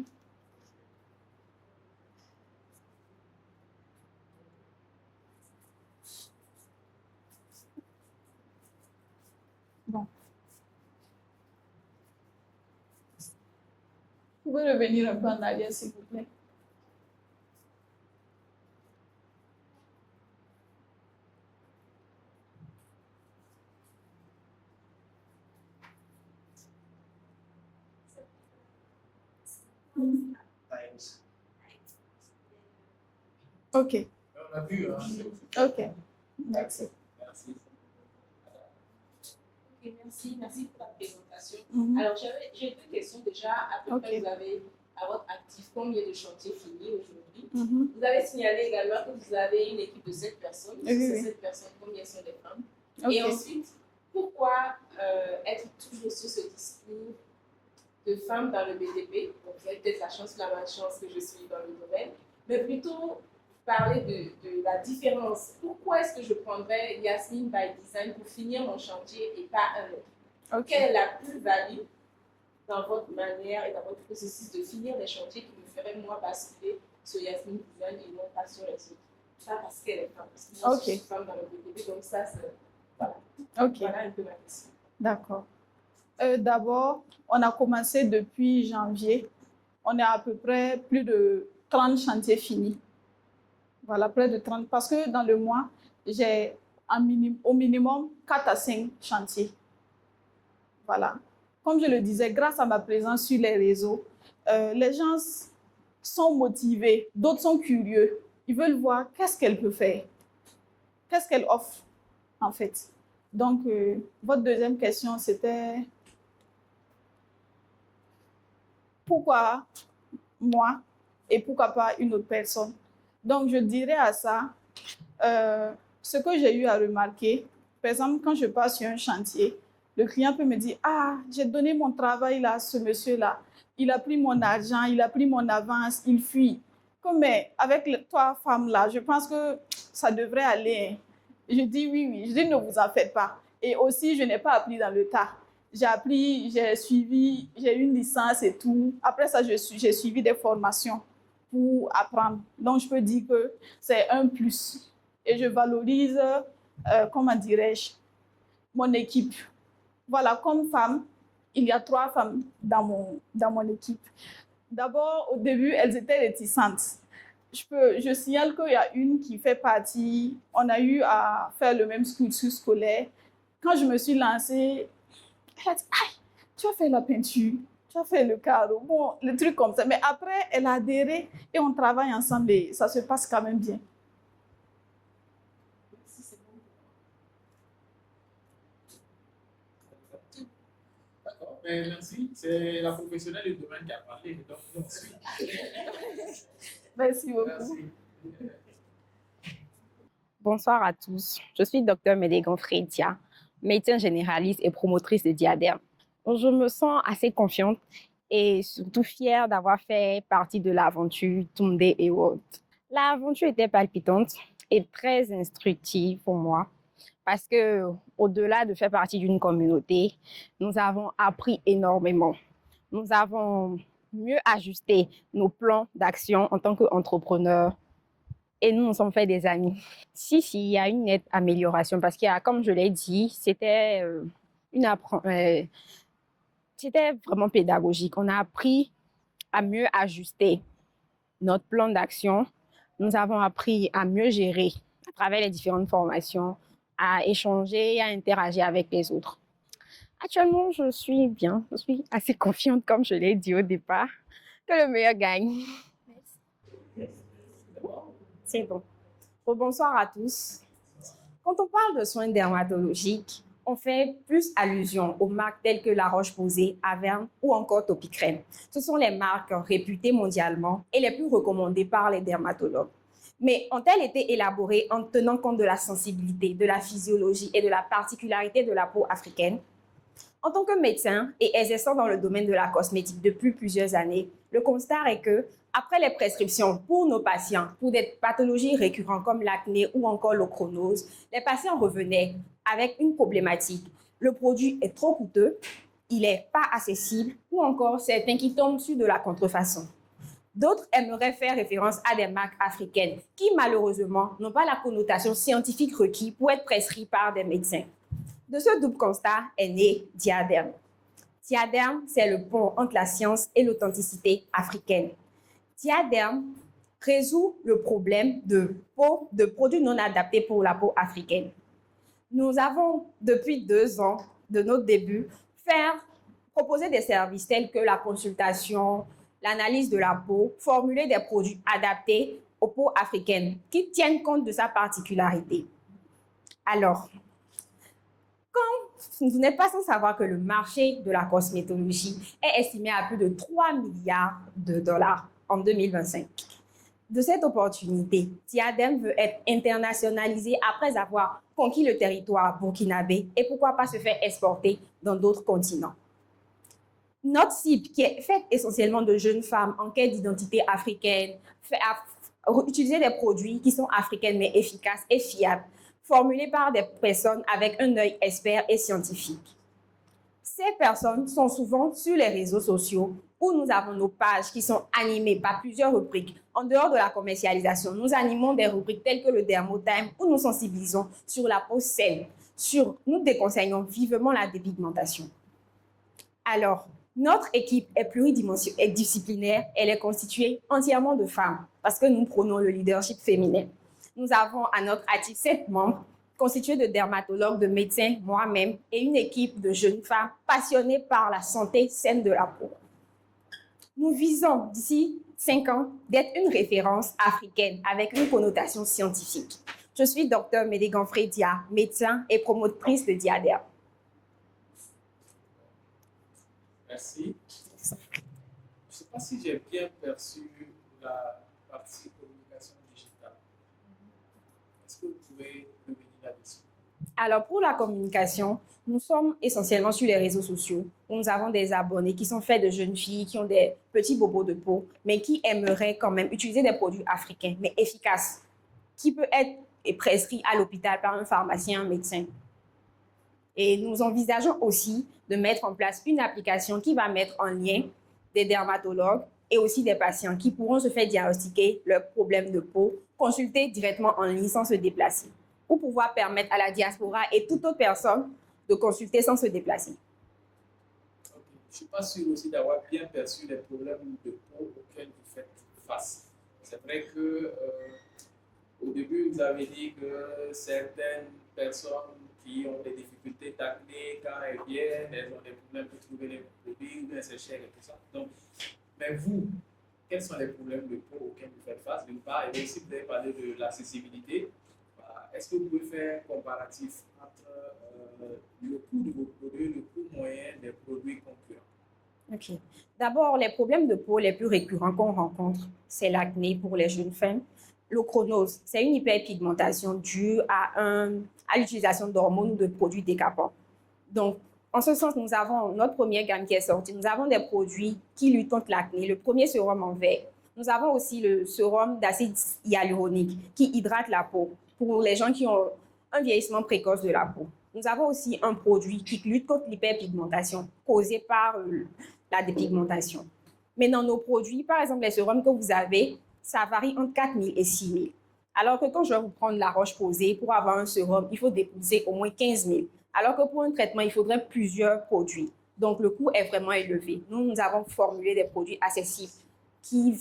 Bon. Vous pouvez revenir un peu en arrière, s'il vous plaît. OK. On a vu, hein? OK. Merci. Merci. Ok, merci pour la présentation. Mhm. Alors, j'ai deux questions déjà. À peu près, Ok. vous avez à votre actif combien de chantiers finis aujourd'hui? Mhm. Vous avez signalé également que vous avez une équipe de 7 personnes. Oui, Ces oui. 7 personnes, combien sont des femmes? OK. Et ensuite, pourquoi être toujours sur ce discours de femmes dans le BTP? Donc, vous avez peut-être la chance ou la malchance que je suis dans le domaine, mais plutôt parler de la différence. Pourquoi est-ce que je prendrais Yasmine by Design pour finir mon chantier et pas un autre? OK. Quelle est la plus-value dans votre manière et dans votre processus de finir les chantiers qui me ferait moi basculer sur Yasmine Design et non pas sur les autres? Pas parce qu'elle est femme, parce que moi, Ok. je suis femme dans le BTP, donc ça, c'est... Voilà. OK. Voilà un peu ma question. D'accord. D'abord, on a commencé depuis janvier. On est à peu près plus de 30 chantiers finis. Voilà, près de 30. Parce que dans le mois, j'ai au minimum 4 à 5 chantiers. Voilà. Comme je le disais, grâce à ma présence sur les réseaux, les gens sont motivés, d'autres sont curieux. Ils veulent voir qu'est-ce qu'elle peut faire, qu'est-ce qu'elle offre, en fait. Donc, votre deuxième question, c'était pourquoi moi et pourquoi pas une autre personne? Donc, je dirais à ça, ce que j'ai eu à remarquer, par exemple, quand je passe sur un chantier, le client peut me dire, ah, j'ai donné mon travail là à ce monsieur-là, il a pris mon argent, il a pris mon avance, il fuit. Comme, mais avec toi, femme là, je pense que ça devrait aller. Je dis oui, oui. Je dis ne vous en faites pas. Et aussi, je n'ai pas appris dans le tas. J'ai appris, j'ai suivi, j'ai une licence et tout. Après ça, j'ai suivi des formations pour apprendre. Donc, je peux dire que c'est un plus. Et je valorise, comment dirais-je, mon équipe. Voilà, comme femme, il y a 3 femmes dans mon équipe. D'abord, au début, elles étaient réticentes. Je signale qu'il y a une qui fait partie, on a eu à faire le même cursus scolaire. Quand je me suis lancée, elle a dit, aïe, tu as fait la peinture, tu as fait le carreau, bon, le truc comme ça. Mais après, elle a adhéré et on travaille ensemble et ça se passe quand même bien. D'accord, mais merci. C'est la professionnelle du domaine qui a parlé, donc on suit. Merci beaucoup. Merci. Bonsoir à tous. Je suis Dr Médégon Frédia, médecin généraliste et promotrice de Diadème. Je me sens assez confiante et surtout fière d'avoir fait partie de l'aventure Tunde et autres. L'aventure était palpitante et très instructive pour moi parce que, au-delà de faire partie d'une communauté, nous avons appris énormément. Nous avons mieux ajusté nos plans d'action en tant qu'entrepreneurs et nous nous sommes fait des amis. Si, il y a une nette amélioration parce qu'il y a, comme je l'ai dit, c'était vraiment pédagogique. On a appris à mieux ajuster notre plan d'action. Nous avons appris à mieux gérer à travers les différentes formations, à échanger, à interagir avec les autres. Actuellement, je suis bien, je suis assez confiante, comme je l'ai dit au départ, que le meilleur gagne. C'est bon. Bonsoir à tous. Quand on parle de soins dermatologiques, on fait plus allusion aux marques telles que La Roche-Posay, Averne ou encore Topicrème. Ce sont les marques réputées mondialement et les plus recommandées par les dermatologues. Mais ont-elles été élaborées en tenant compte de la sensibilité, de la physiologie et de la particularité de la peau africaine? En tant que médecin et exerçant dans le domaine de la cosmétique depuis plusieurs années, le constat est que, après les prescriptions pour nos patients pour des pathologies récurrentes comme l'acné ou encore l'ochronose, les patients revenaient avec une problématique. Le produit est trop coûteux, il n'est pas accessible ou encore certains qui tombent sur de la contrefaçon. D'autres aimeraient faire référence à des marques africaines qui, malheureusement, n'ont pas la connotation scientifique requise pour être prescrites par des médecins. De ce double constat est né Diadème. Diadème, c'est le pont entre la science et l'authenticité africaine. Diadème résout le problème de produits non adaptés pour la peau africaine. Nous avons, depuis 2 ans de notre début, proposé des services tels que la consultation, l'analyse de la peau, formuler des produits adaptés aux peaux africaines qui tiennent compte de sa particularité. Alors, vous n'êtes pas sans savoir que le marché de la cosmétologie est estimé à plus de 3 milliards de dollars en 2025. De cette opportunité, Diadème veut être internationalisé après avoir conquis le territoire burkinabé et pourquoi pas se faire exporter dans d'autres continents. Notre cible, qui est faite essentiellement de jeunes femmes en quête d'identité africaine, utiliser des produits qui sont africains mais efficaces et fiables, formulés par des personnes avec un œil expert et scientifique. Ces personnes sont souvent sur les réseaux sociaux où nous avons nos pages qui sont animées par plusieurs rubriques. En dehors de la commercialisation, nous animons des rubriques telles que le Dermotime où nous sensibilisons sur la peau saine. Nous déconseillons vivement la dépigmentation. Alors, notre équipe est pluridisciplinaire, elle est constituée entièrement de femmes parce que nous prônons le leadership féminin. Nous avons à notre actif 7 membres constitués de dermatologues, de médecins, moi-même et une équipe de jeunes femmes passionnées par la santé saine de la peau. Nous visons d'ici 5 ans d'être une référence africaine avec une connotation scientifique. Je suis Dr Médégon Frédia, médecin et promotrice de Diadème. Merci. Je ne sais pas si j'ai bien perçu la partie communication digitale. Est-ce que vous pouvez revenir là-dessus? Alors, pour la communication, nous sommes essentiellement sur les réseaux sociaux où nous avons des abonnés qui sont faits de jeunes filles qui ont des petits bobos de peau, mais qui aimeraient quand même utiliser des produits africains, mais efficaces, qui peut être prescrit à l'hôpital par un pharmacien, un médecin. Et nous envisageons aussi de mettre en place une application qui va mettre en lien des dermatologues et aussi des patients qui pourront se faire diagnostiquer leurs problèmes de peau, consulter directement en ligne sans se déplacer, pour pouvoir permettre à la diaspora et toute autre personne de consulter sans se déplacer. Okay. Je ne suis pas sûr aussi d'avoir bien perçu les problèmes de peau auxquels vous faites face. C'est vrai que au début, vous avez dit que certaines personnes qui ont des difficultés d'acné, quand elles viennent, elles ont des problèmes pour trouver les produits, ou bien c'est cher et tout ça. Donc, mais vous, quels sont les problèmes de peau auxquels vous faites face? D'une part, et aussi vous avez parlé de l'accessibilité. Est-ce que vous pouvez faire un comparatif entre le coût de vos produits, le coût moyen des produits concurrents? Ok. D'abord, les problèmes de peau les plus récurrents qu'on rencontre, c'est l'acné pour les jeunes femmes, l'ochronose. C'est une hyperpigmentation due à l'utilisation d'hormones ou de produits décapants. Donc, en ce sens, nous avons notre première gamme qui est sortie. Nous avons des produits qui luttent contre l'acné. Le premier sérum en vert. Nous avons aussi le sérum d'acide hyaluronique qui hydrate la peau pour les gens qui ont un vieillissement précoce de la peau. Nous avons aussi un produit qui lutte contre l'hyperpigmentation causée par la dépigmentation. Mais dans nos produits, par exemple, les sérums que vous avez, ça varie entre 4 000 et 6 000. Alors que quand je vais vous prendre la Roche-Posay, pour avoir un sérum, il faut débourser au moins 15 000. Alors que pour un traitement, il faudrait plusieurs produits. Donc, le coût est vraiment élevé. Nous avons formulé des produits accessibles qui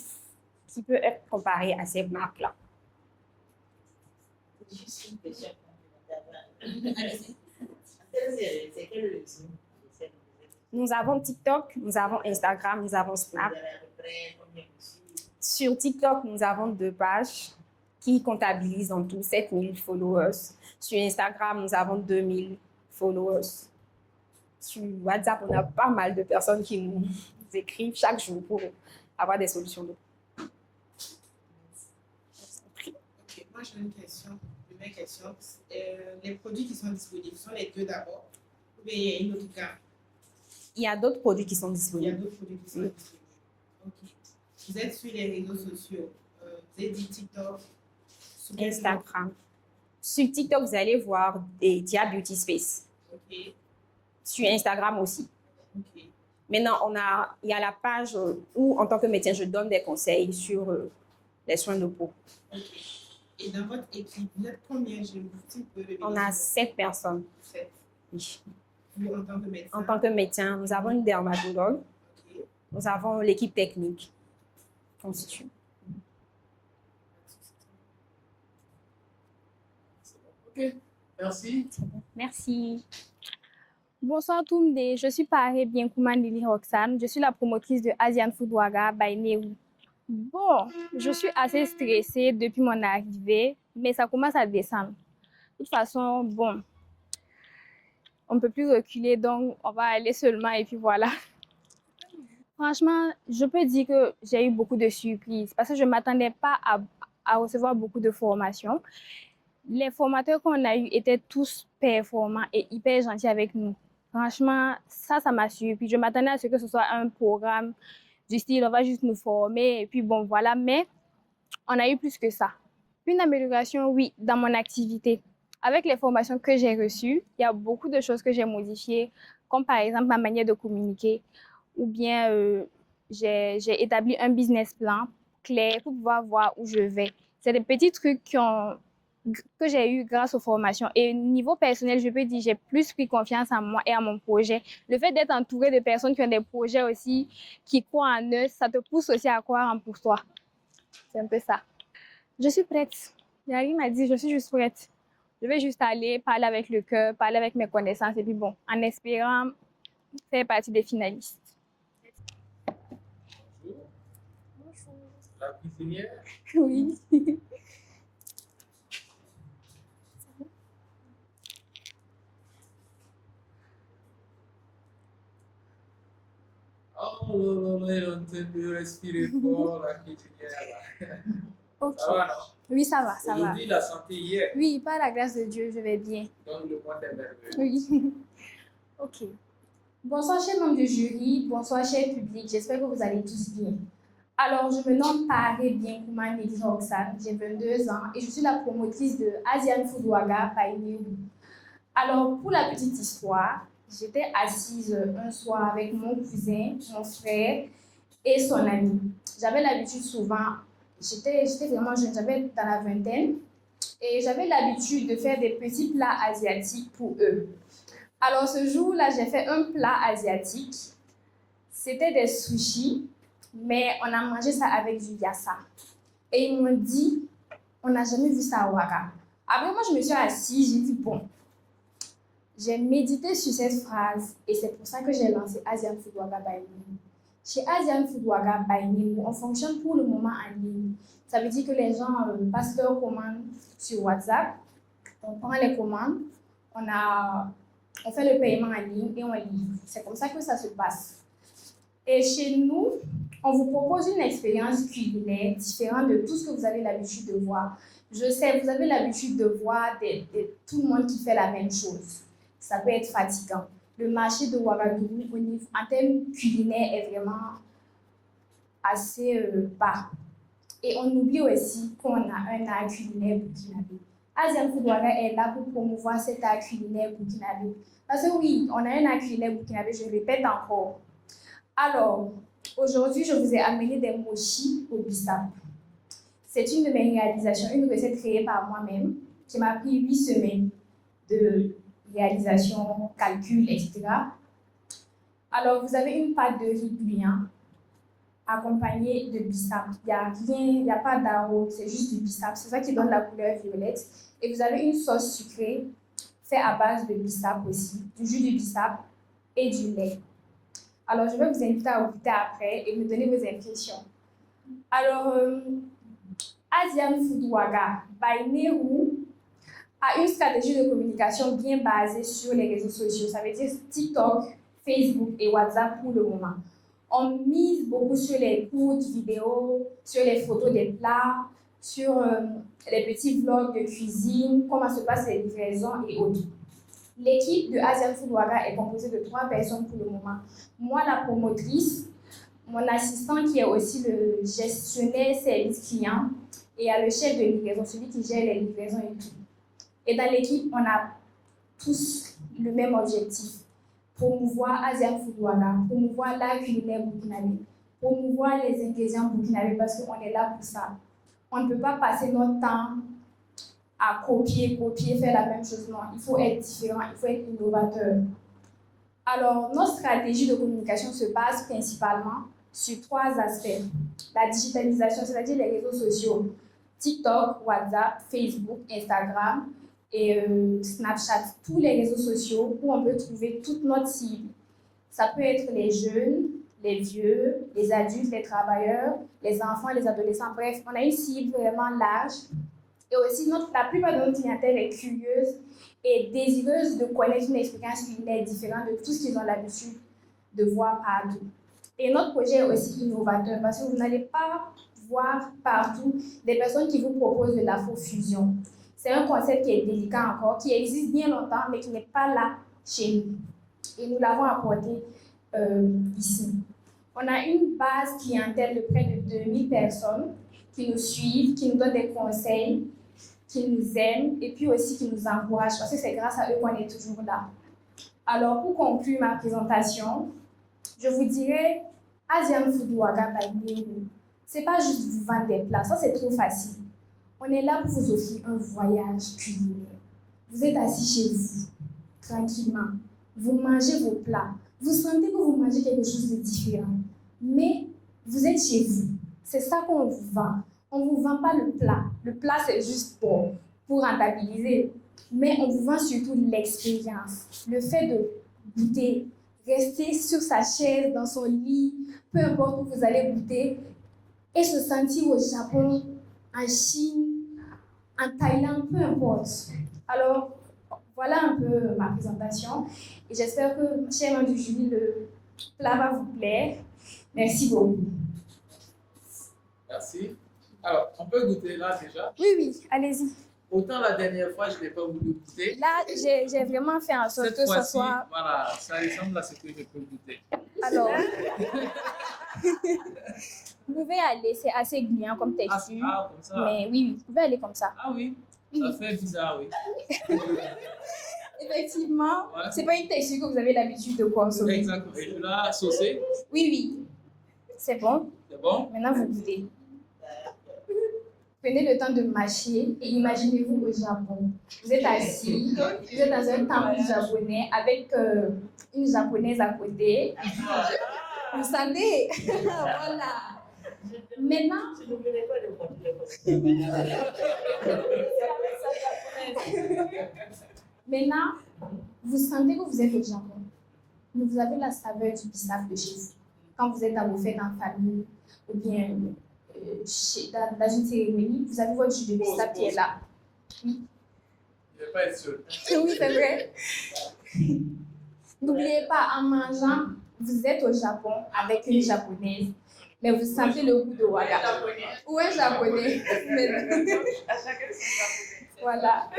peuvent être comparés à ces marques-là. Juste une question complémentaire. C'est quel réseau? Nous avons TikTok, nous avons Instagram, nous avons Snap. Sur TikTok, nous avons 2 pages qui comptabilisent en tout 7 000 followers. Sur Instagram, nous avons 2 000 followers. Sur WhatsApp, on a pas mal de personnes qui nous écrivent chaque jour pour avoir des solutions. Ok, moi j'ai une question. Première question. Les produits qui sont disponibles sont les 2 d'abord ou bien il y a une autre gamme? Il y a d'autres produits qui sont Il y a disponibles. d'autres produits qui sont disponibles. Ok. Vous êtes sur les réseaux sociaux. Vous avez dit TikTok. Sur quel Instagram. Sur TikTok, vous allez voir des Dia Beauty Space. Ok. Sur Instagram aussi. Ok. Maintenant, il y a la page où, en tant que médecin, je donne des conseils sur les soins de peau. Ok. Et dans votre équipe, vous êtes combien? On a 7 personnes. 7. Oui. Vous, en tant que médecin? En tant que médecin, nous avons une dermatologue. Ok. Nous avons l'équipe technique constituée. Ok, merci. Merci. Bonsoir Toumde, je suis Paré Bienkoumane Lili Roxane. Je suis la promotrice de Asian Food Waga by Nehru. Bon, je suis assez stressée depuis mon arrivée, mais ça commence à descendre. De toute façon, bon, on ne peut plus reculer, donc on va aller seulement et puis voilà. Franchement, je peux dire que j'ai eu beaucoup de surprises parce que je ne m'attendais pas à recevoir beaucoup de formations. Les formateurs qu'on a eus étaient tous performants et hyper gentils avec nous. Franchement, ça m'a surpris. Je m'attendais à ce que ce soit un programme du style, on va juste nous former et puis bon, voilà. Mais on a eu plus que ça. Une amélioration, oui, dans mon activité. Avec les formations que j'ai reçues, il y a beaucoup de choses que j'ai modifiées, comme par exemple ma manière de communiquer, ou bien j'ai établi un business plan clair pour pouvoir voir où je vais. C'est des petits trucs que j'ai eu grâce aux formations. Et niveau personnel, je peux dire j'ai plus pris confiance en moi et à mon projet. Le fait d'être entouré de personnes qui ont des projets aussi, qui croient en eux, ça te pousse aussi à croire en pour toi. C'est un peu ça. Je suis prête. Yari m'a dit, je suis juste prête. Je vais juste aller parler avec le cœur, parler avec mes connaissances et puis bon, en espérant faire partie des finalistes. Bonjour. La cuisinière. Oui. Oh là là, elle est en train de respirer fort, la cuisinière. Ok. Ça va, non? Oui, ça va, ça va. Aujourd'hui, la santé hier. Oui, par la grâce de Dieu, je vais bien. Donc, le point est merveilleux. Oui. Ok. Bonsoir, chers membres du jury. Bonsoir, cher public. J'espère que vous allez tous bien. Alors, je me nomme Paré Bienkoumane Lili Roxane. J'ai 22 ans et je suis la promotrice de Asian Food Waga by Nehru. Alors, pour la petite histoire, j'étais assise un soir avec mon cousin, mon frère et son ami. J'avais l'habitude souvent, j'étais vraiment jeune, j'avais dans la vingtaine, et j'avais l'habitude de faire des petits plats asiatiques pour eux. Alors ce jour-là, j'ai fait un plat asiatique. C'était des sushis, mais on a mangé ça avec du yassa. Et ils m'ont dit, on n'a jamais vu ça à Ouaga. Après, moi, je me suis assise, j'ai dit, bon, j'ai médité sur cette phrase et c'est pour ça que j'ai lancé Asian Food Waga by Nehru. Chez Asian Food Waga by Nehru, on fonctionne pour le moment en ligne. Ça veut dire que les gens passent leurs commandes sur WhatsApp, on prend les commandes, on fait le paiement en ligne et on livre. C'est comme ça que ça se passe. Et chez nous, On vous propose une expérience culinaire différente de tout ce que vous avez l'habitude de voir. Je sais, vous avez l'habitude de voir tout le monde qui fait la même chose. Ça peut être fatigant. Le marché de Ouagadougou, en termes culinaires, est vraiment assez bas. Et on oublie aussi qu'on a un art culinaire burkinabé. Asian Food Ouaga est là pour promouvoir cet art culinaire burkinabé. Parce que oui, on a un art culinaire burkinabé, je répète encore. Alors, aujourd'hui, je vous ai amené des mochis au bissap. C'est une de mes réalisations, une recette créée par moi-même, qui m'a pris 8 semaines de réalisation, calcul, etc. Alors, vous avez une pâte de riz bouillant accompagnée de bissap. Il n'y a pas d'arôme, c'est juste du bissap. C'est ça qui donne la couleur violette. Et vous avez une sauce sucrée faite à base de bissap aussi, du jus de bissap et du lait. Alors, je vais vous inviter à goûter après et me donner vos impressions. Alors, Asian Food Ouaga by Nehru a une stratégie de communication bien basée sur les réseaux sociaux. Ça veut dire TikTok, Facebook et WhatsApp pour le moment. On mise beaucoup sur les courtes vidéos, sur les photos des plats, sur les petits vlogs de cuisine, comment se passent les livraisons et autres. L'équipe de Asian Food Ouaga est composée de 3 personnes pour le moment. Moi, la promotrice, mon assistant qui est aussi le gestionnaire service client, et il y a le chef de livraison, celui qui gère les livraisons et tout. Et dans l'équipe, on a tous le même objectif. Promouvoir Asian Food Ouaga, promouvoir l'art culinaire burkinabé, promouvoir les ingrédients burkinabés parce qu'on est là pour ça. On ne peut pas passer notre temps à copier, faire la même chose. Non, il faut être différent, il faut être innovateur. Alors, notre stratégie de communication se base principalement sur 3 aspects. La digitalisation, c'est-à-dire les réseaux sociaux, TikTok, WhatsApp, Facebook, Instagram et Snapchat, tous les réseaux sociaux où on peut trouver toute notre cible. Ça peut être les jeunes, les vieux, les adultes, les travailleurs, les enfants, les adolescents. Bref, on a une cible vraiment large. Et aussi, la plupart de notre clientèle est curieuse et désireuse de connaître une expérience culinaire différente de tout ce qu'ils ont l'habitude de voir partout. Et notre projet est aussi innovateur parce que vous n'allez pas voir partout des personnes qui vous proposent de l'afrofusion. C'est un concept qui est délicat encore, qui existe bien longtemps, mais qui n'est pas là chez nous. Et nous l'avons apporté ici. On a une base clientèle de près de 2000 personnes qui nous suivent, qui nous donnent des conseils, qui nous aiment et puis aussi qui nous encouragent parce que c'est grâce à eux qu'on est toujours là. Alors, pour conclure ma présentation, je vous dirais Asian Food Ouaga by Nehru. C'est pas juste vous vendre des plats, ça c'est trop facile. On est là pour vous offrir un voyage culinaire. Vous êtes assis chez vous, tranquillement. Vous mangez vos plats. Vous sentez que vous mangez quelque chose de différent. Mais vous êtes chez vous. C'est ça qu'on vous vend. On ne vous vend pas le plat. Le plat, c'est juste pour rentabiliser. Mais on vous vend surtout l'expérience. Le fait de goûter, rester sur sa chaise, dans son lit, peu importe où vous allez goûter, et se sentir au Japon, en Chine, en Thaïlande, peu importe. Alors, voilà un peu ma présentation. Et j'espère que, chère Mandou Julie, le plat va vous plaire. Merci beaucoup. Merci. Alors, on peut goûter là déjà? Oui, allez-y. Autant la dernière fois, je n'ai pas voulu goûter. Là, j'ai vraiment fait en sorte que ce soit... Voilà, ça ressemble à ce que je peux goûter. Alors, vous pouvez aller, c'est assez gluant comme texture. Ah, comme ça. Mais oui, vous pouvez aller comme ça. Ah oui, ça fait bizarre, oui. Effectivement, ouais. C'est pas une texture que vous avez l'habitude de consommer. Exactement. Et tu l'as saucé? Oui. C'est bon. C'est bon? Maintenant, vous goûtez. Prenez le temps de mâcher et imaginez-vous au Japon. Vous êtes assis, vous êtes dans un temple japonais avec une japonaise à côté. Vous savez, voilà. Maintenant, maintenant, vous sentez que vous êtes au Japon. Mais vous avez la saveur du bissap de chez vous. Quand vous êtes dans vos fêtes en famille, ou bien dans une cérémonie, vous avez votre jus de bissap qui est là. Oui. Je ne vais pas être sûr. Oui, c'est vrai. N'oubliez pas, en mangeant, vous êtes au Japon avec une japonaise. mais vous sentez le goût de Ouaga. Ou un japonais. À chacun son japonais. Voilà.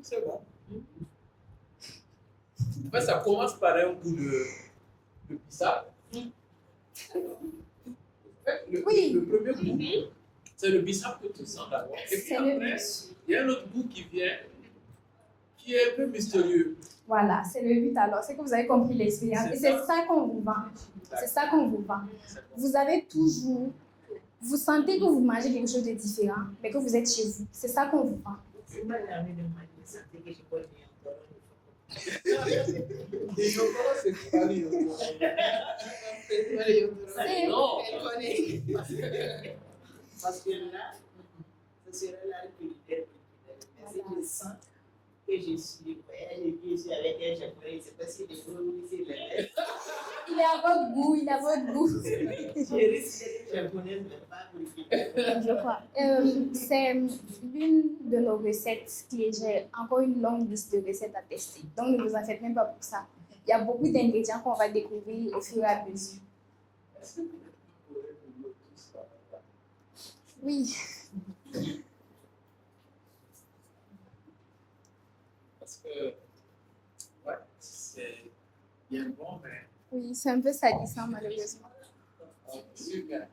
C'est bon. En fait, ça commence par un goût de bissap. Le premier goût, c'est le bissap que tu sens d'abord. Et puis après, il y a un autre goût qui vient, qui est un peu mystérieux. Voilà, c'est le but alors. C'est que vous avez compris l'expérience. Et c'est ça qu'on vous vend. C'est ça qu'on vous vend. Vous avez toujours, vous sentez que vous mangez quelque chose de différent, mais que vous êtes chez vous. C'est ça qu'on vous vend. C'est mal la de manger, santé que je connais encore. Et je pense que c'est pas lui. Non. Parce que là, ce serait la culinaire. Mais je sens que je suis avec un japonais, c'est parce que les gros, c'est là. Il est à votre goût, il est à votre goût. Je risque d'être japonaise, mais pas pour Je crois. C'est l'une de nos recettes j'ai encore une longue liste de recettes à tester. Donc ne vous en faites même pas pour ça. Il y a beaucoup d'ingrédients qu'on va découvrir au fur et à mesure. Oui. Parce que, ouais, c'est bien bon, mais. Oui, c'est un peu salissant malheureusement. Super.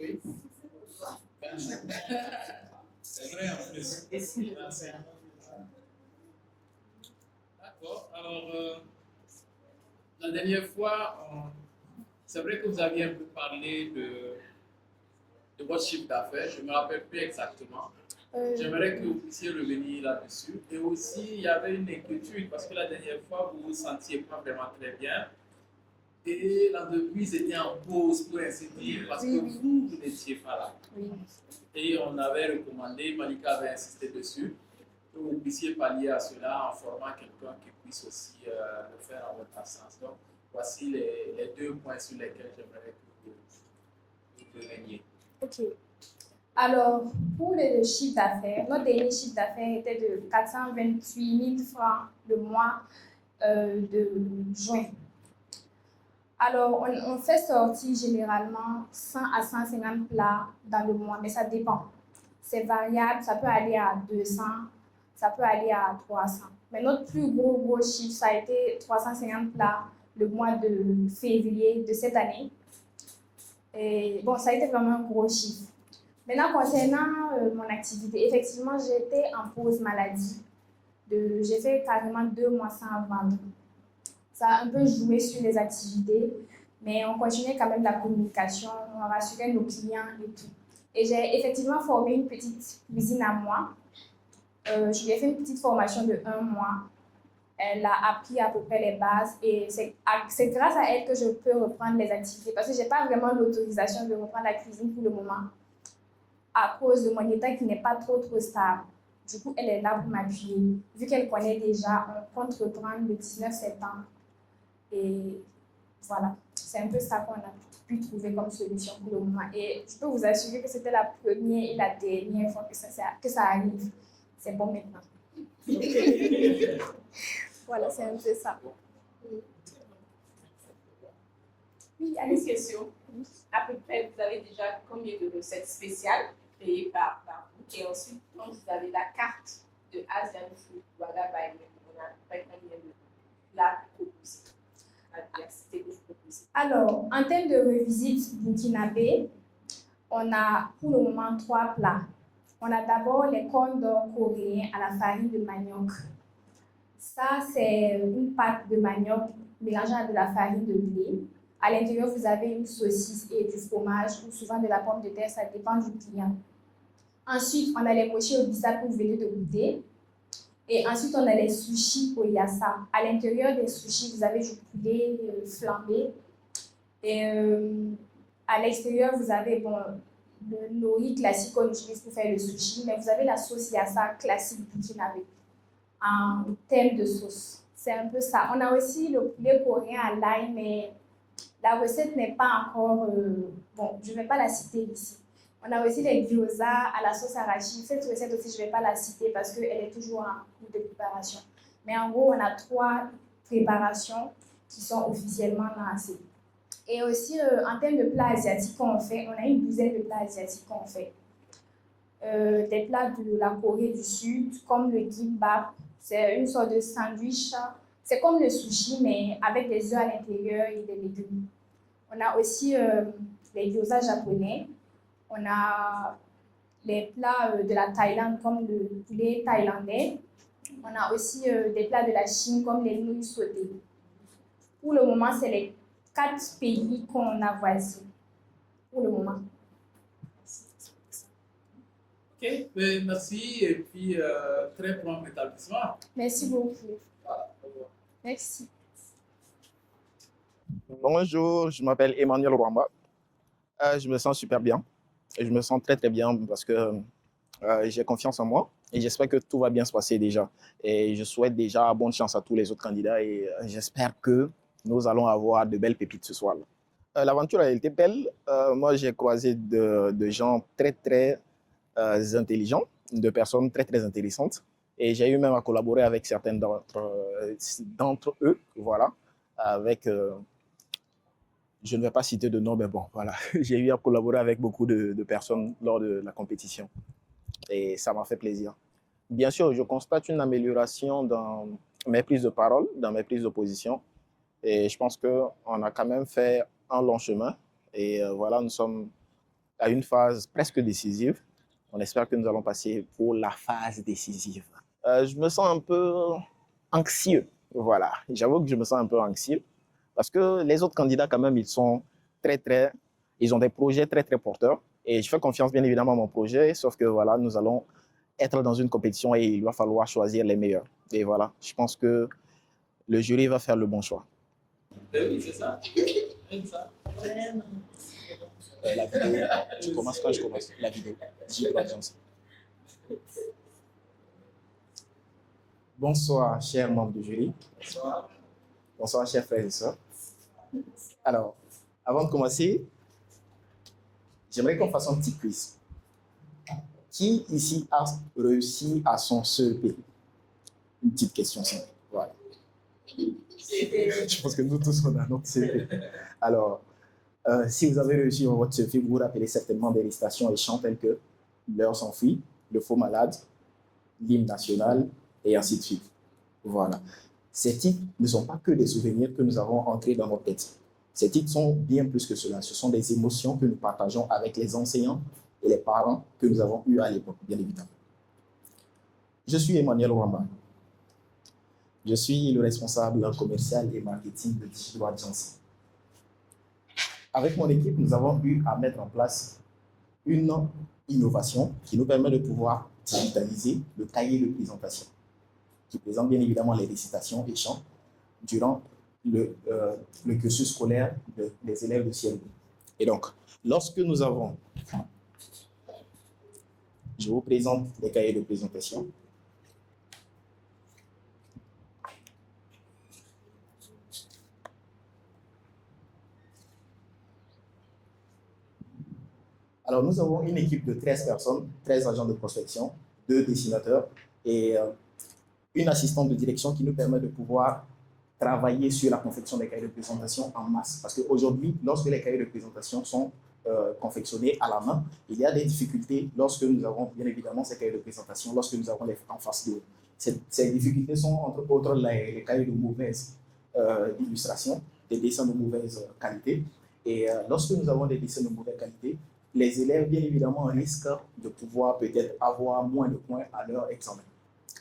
Oui. C'est vrai en plus. D'accord. Alors, la dernière fois, c'est vrai que vous aviez un peu parlé de votre chiffre d'affaires. Je ne me rappelle plus exactement. J'aimerais que vous puissiez revenir là-dessus. Et aussi, il y avait une inquiétude parce que la dernière fois, vous ne vous sentiez pas vraiment très bien. Et l'entreprise était en pause, pour ainsi dire, parce que vous n'étiez pas là. Oui. Et on avait recommandé, Malika avait insisté dessus, que vous puissiez pallier à cela en formant quelqu'un qui puisse aussi le faire en votre absence. Donc, voici les 2 points sur lesquels j'aimerais que vous reveniez. Ok. Alors, pour le chiffre d'affaires, notre dernier chiffre d'affaires était de 428 000 francs le mois de juin. Alors, on fait sortir généralement 100 à 150 plats dans le mois, mais ça dépend. C'est variable, ça peut aller à 200, ça peut aller à 300. Mais notre plus gros chiffre, ça a été 350 plats le mois de février de cette année. Et bon, ça a été vraiment un gros chiffre. Maintenant, concernant mon activité, effectivement, j'étais en pause maladie. J'ai fait carrément 2 mois sans vendre. Ça a un peu joué sur les activités, mais on continuait quand même la communication, on rassurait nos clients et tout. Et j'ai effectivement formé une petite cuisine à moi. Je lui ai fait une petite formation de 1 mois. Elle a appris à peu près les bases et c'est grâce à elle que je peux reprendre les activités parce que je n'ai pas vraiment l'autorisation de reprendre la cuisine pour le moment à cause de mon état qui n'est pas trop stable. Du coup, elle est là pour m'appuyer. Vu qu'elle connaît déjà, on compte reprendre le 19 septembre. Et voilà, c'est un peu ça qu'on a pu trouver comme solution pour le moment. Et je peux vous assurer que c'était la première et la dernière fois que ça arrive. C'est bon maintenant. Voilà, c'est un peu ça. Oui, allez, une question. À peu près, vous avez déjà combien de recettes spéciales créées par vous? Et ensuite, quand vous avez la carte de Asian Food, voilà, on a à peu près combien de plats proposés? La diversité que vous proposez. Alors, en termes de revisite burkinabé, on a pour le moment 3 plats. On a d'abord les cornes d'or coréens à la farine de manioc. Ça, c'est une pâte de manioc mélangée à de la farine de blé. À l'intérieur, vous avez une saucisse et du fromage ou souvent de la pomme de terre, ça dépend du client. Ensuite, on a les mochis au bissap que vous venez de goûter. Et ensuite, on a les sushis au yassa. À l'intérieur des sushis, vous avez du poulet flambé. Et à l'extérieur, vous avez le nori classique qu'on utilise pour faire le sushi, mais vous avez la sauce yassa classique burkinabé en thème de sauce. C'est un peu ça. On a aussi le poulet coréen à l'ail, mais la recette n'est pas encore... bon, je ne vais pas la citer ici. On a aussi les gyoza à la sauce arachide. Cette recette aussi, je ne vais pas la citer parce qu'elle est toujours en cours de préparation. Mais en gros, on a 3 préparations qui sont officiellement lancées. Et aussi, en termes de plats asiatiques qu'on fait, on a une douzaine de plats asiatiques qu'on fait. Des plats de la Corée du Sud, comme le kimbap. C'est une sorte de sandwich. C'est comme le sushi, mais avec des œufs à l'intérieur et des légumes. On a aussi les gyoza japonais. On a les plats de la Thaïlande, comme le poulet thaïlandais. On a aussi des plats de la Chine, comme les nouilles sautées. Pour le moment, c'est les 4 pays qu'on a voisinés. Pour le moment. Ok, ben, merci et puis très prompt rétablissement. Merci beaucoup. Merci. Bonjour, je m'appelle Emmanuel Rwamba. Je me sens super bien. Et je me sens très très bien parce que j'ai confiance en moi et j'espère que tout va bien se passer déjà. Et je souhaite déjà bonne chance à tous les autres candidats et j'espère que nous allons avoir de belles pépites ce soir. L'aventure a été belle. Moi, j'ai croisé de gens très très intelligents, de personnes très très intéressantes. Et j'ai eu même à collaborer avec certains d'entre eux, voilà, avec... je ne vais pas citer de nom, mais bon, voilà. J'ai eu à collaborer avec beaucoup de personnes lors de la compétition. Et ça m'a fait plaisir. Bien sûr, je constate une amélioration dans mes prises de parole, dans mes prises de position. Et je pense qu'on a quand même fait un long chemin. Et voilà, nous sommes à une phase presque décisive. On espère que nous allons passer pour la phase décisive. Je me sens un peu anxieux. Voilà, j'avoue que je me sens un peu anxieux. Parce que les autres candidats, quand même, ils ont des projets très, très porteurs. Et je fais confiance, bien évidemment, à mon projet, sauf que, voilà, nous allons être dans une compétition et il va falloir choisir les meilleurs. Et voilà, je pense que le jury va faire le bon choix. Oui, c'est ça. La vidéo, tu commences quand je commence la vidéo. Bonsoir, chers membres du jury. Bonsoir. Bonsoir, chers frères et sœurs. Alors, avant de commencer, j'aimerais qu'on fasse un petit quiz. Qui ici a réussi à son CEP? Une petite question simple. Voilà. Je pense que nous tous, on a notre CEP. Alors, si vous avez réussi votre CEP, vous vous rappelez certainement des récitations et chants tels que L'heure s'enfuit, Le faux malade, l'hymne national, et ainsi de suite. Voilà. Ces titres ne sont pas que des souvenirs que nous avons ancrés dans nos têtes. Ces titres sont bien plus que cela. Ce sont des émotions que nous partageons avec les enseignants et les parents que nous avons eus à l'époque, bien évidemment. Je suis Emmanuel Rwamba. Je suis le responsable commercial et marketing de Digital Agency. Avec mon équipe, nous avons eu à mettre en place une innovation qui nous permet de pouvoir digitaliser le cahier de présentation, qui présente bien évidemment les récitations et chants durant le cursus scolaire des élèves de CM2. Et donc, lorsque nous avons... Je vous présente les cahiers de présentation. Alors, nous avons une équipe de 13 personnes, 13 agents de prospection, 2 dessinateurs et une assistante de direction qui nous permet de pouvoir travailler sur la confection des cahiers de présentation en masse. Parce qu'aujourd'hui, lorsque les cahiers de présentation sont confectionnés à la main, il y a des difficultés lorsque nous avons bien évidemment ces cahiers de présentation, lorsque nous avons les en face de nous. Ces difficultés sont entre autres les cahiers de mauvaise illustration, des dessins de mauvaise qualité. Et lorsque nous avons des dessins de mauvaise qualité, les élèves, bien évidemment, risquent de pouvoir peut-être avoir moins de points à leur examen.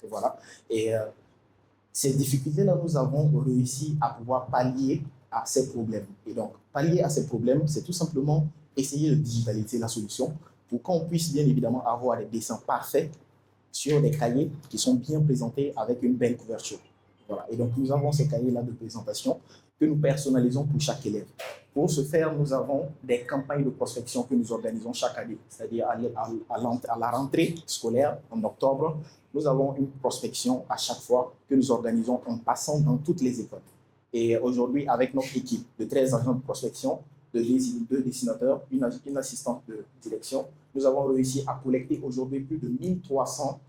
Et voilà. Et ces difficultés-là, nous avons réussi à pouvoir pallier à ces problèmes. Et donc, pallier à ces problèmes, c'est tout simplement essayer de digitaliser la solution pour qu'on puisse, bien évidemment, avoir des dessins parfaits sur des cahiers qui sont bien présentés avec une belle couverture. Voilà. Et donc, nous avons ces cahiers-là de présentation que nous personnalisons pour chaque élève. Pour ce faire, nous avons des campagnes de prospection que nous organisons chaque année, c'est-à-dire à la rentrée scolaire en octobre, nous avons une prospection à chaque fois que nous organisons en passant dans toutes les écoles. Et aujourd'hui, avec notre équipe de 13 agents de prospection, deux dessinateurs, une assistante de direction. Nous avons réussi à collecter aujourd'hui plus de 1300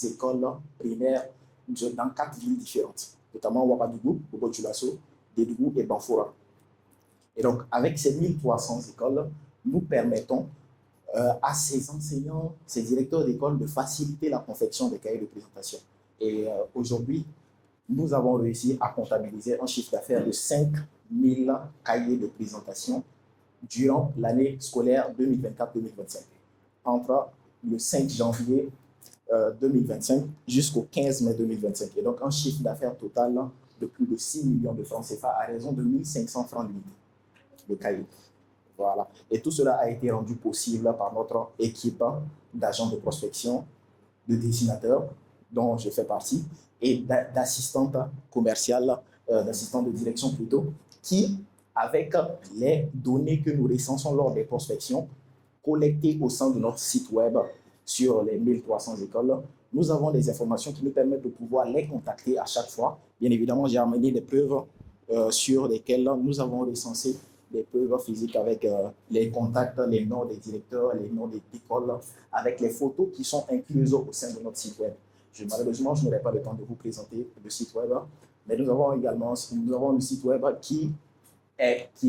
écoles primaires dans 4 villes différentes, notamment Ouagadougou, Bobo-Dioulasso, Dédougou et Banfora. Et donc, avec ces 1300 écoles, nous permettons à ces enseignants, ces directeurs d'école de faciliter la confection des cahiers de présentation. Et aujourd'hui, nous avons réussi à comptabiliser un chiffre d'affaires de 5 000 cahiers de présentation durant l'année scolaire 2024-2025, entre le 5 janvier 2025 jusqu'au 15 mai 2025. Et donc, un chiffre d'affaires total de plus de 6 millions de francs CFA à raison de 1 500 francs l'unité de cahiers. Voilà. Et tout cela a été rendu possible par notre équipe d'agents de prospection, de dessinateurs, dont je fais partie, et d'assistantes commerciales, d'assistantes de direction plutôt, qui, avec les données que nous recensons lors des prospections, collectées au sein de notre site web sur les 1300 écoles, nous avons des informations qui nous permettent de pouvoir les contacter à chaque fois. Bien évidemment, j'ai amené des preuves sur lesquelles nous avons recensé des preuves physiques avec les contacts, les noms des directeurs, les noms des écoles, avec les photos qui sont incluses au sein de notre site web. Malheureusement, je n'aurai pas le temps de vous présenter le site web, mais nous avons également le site web qui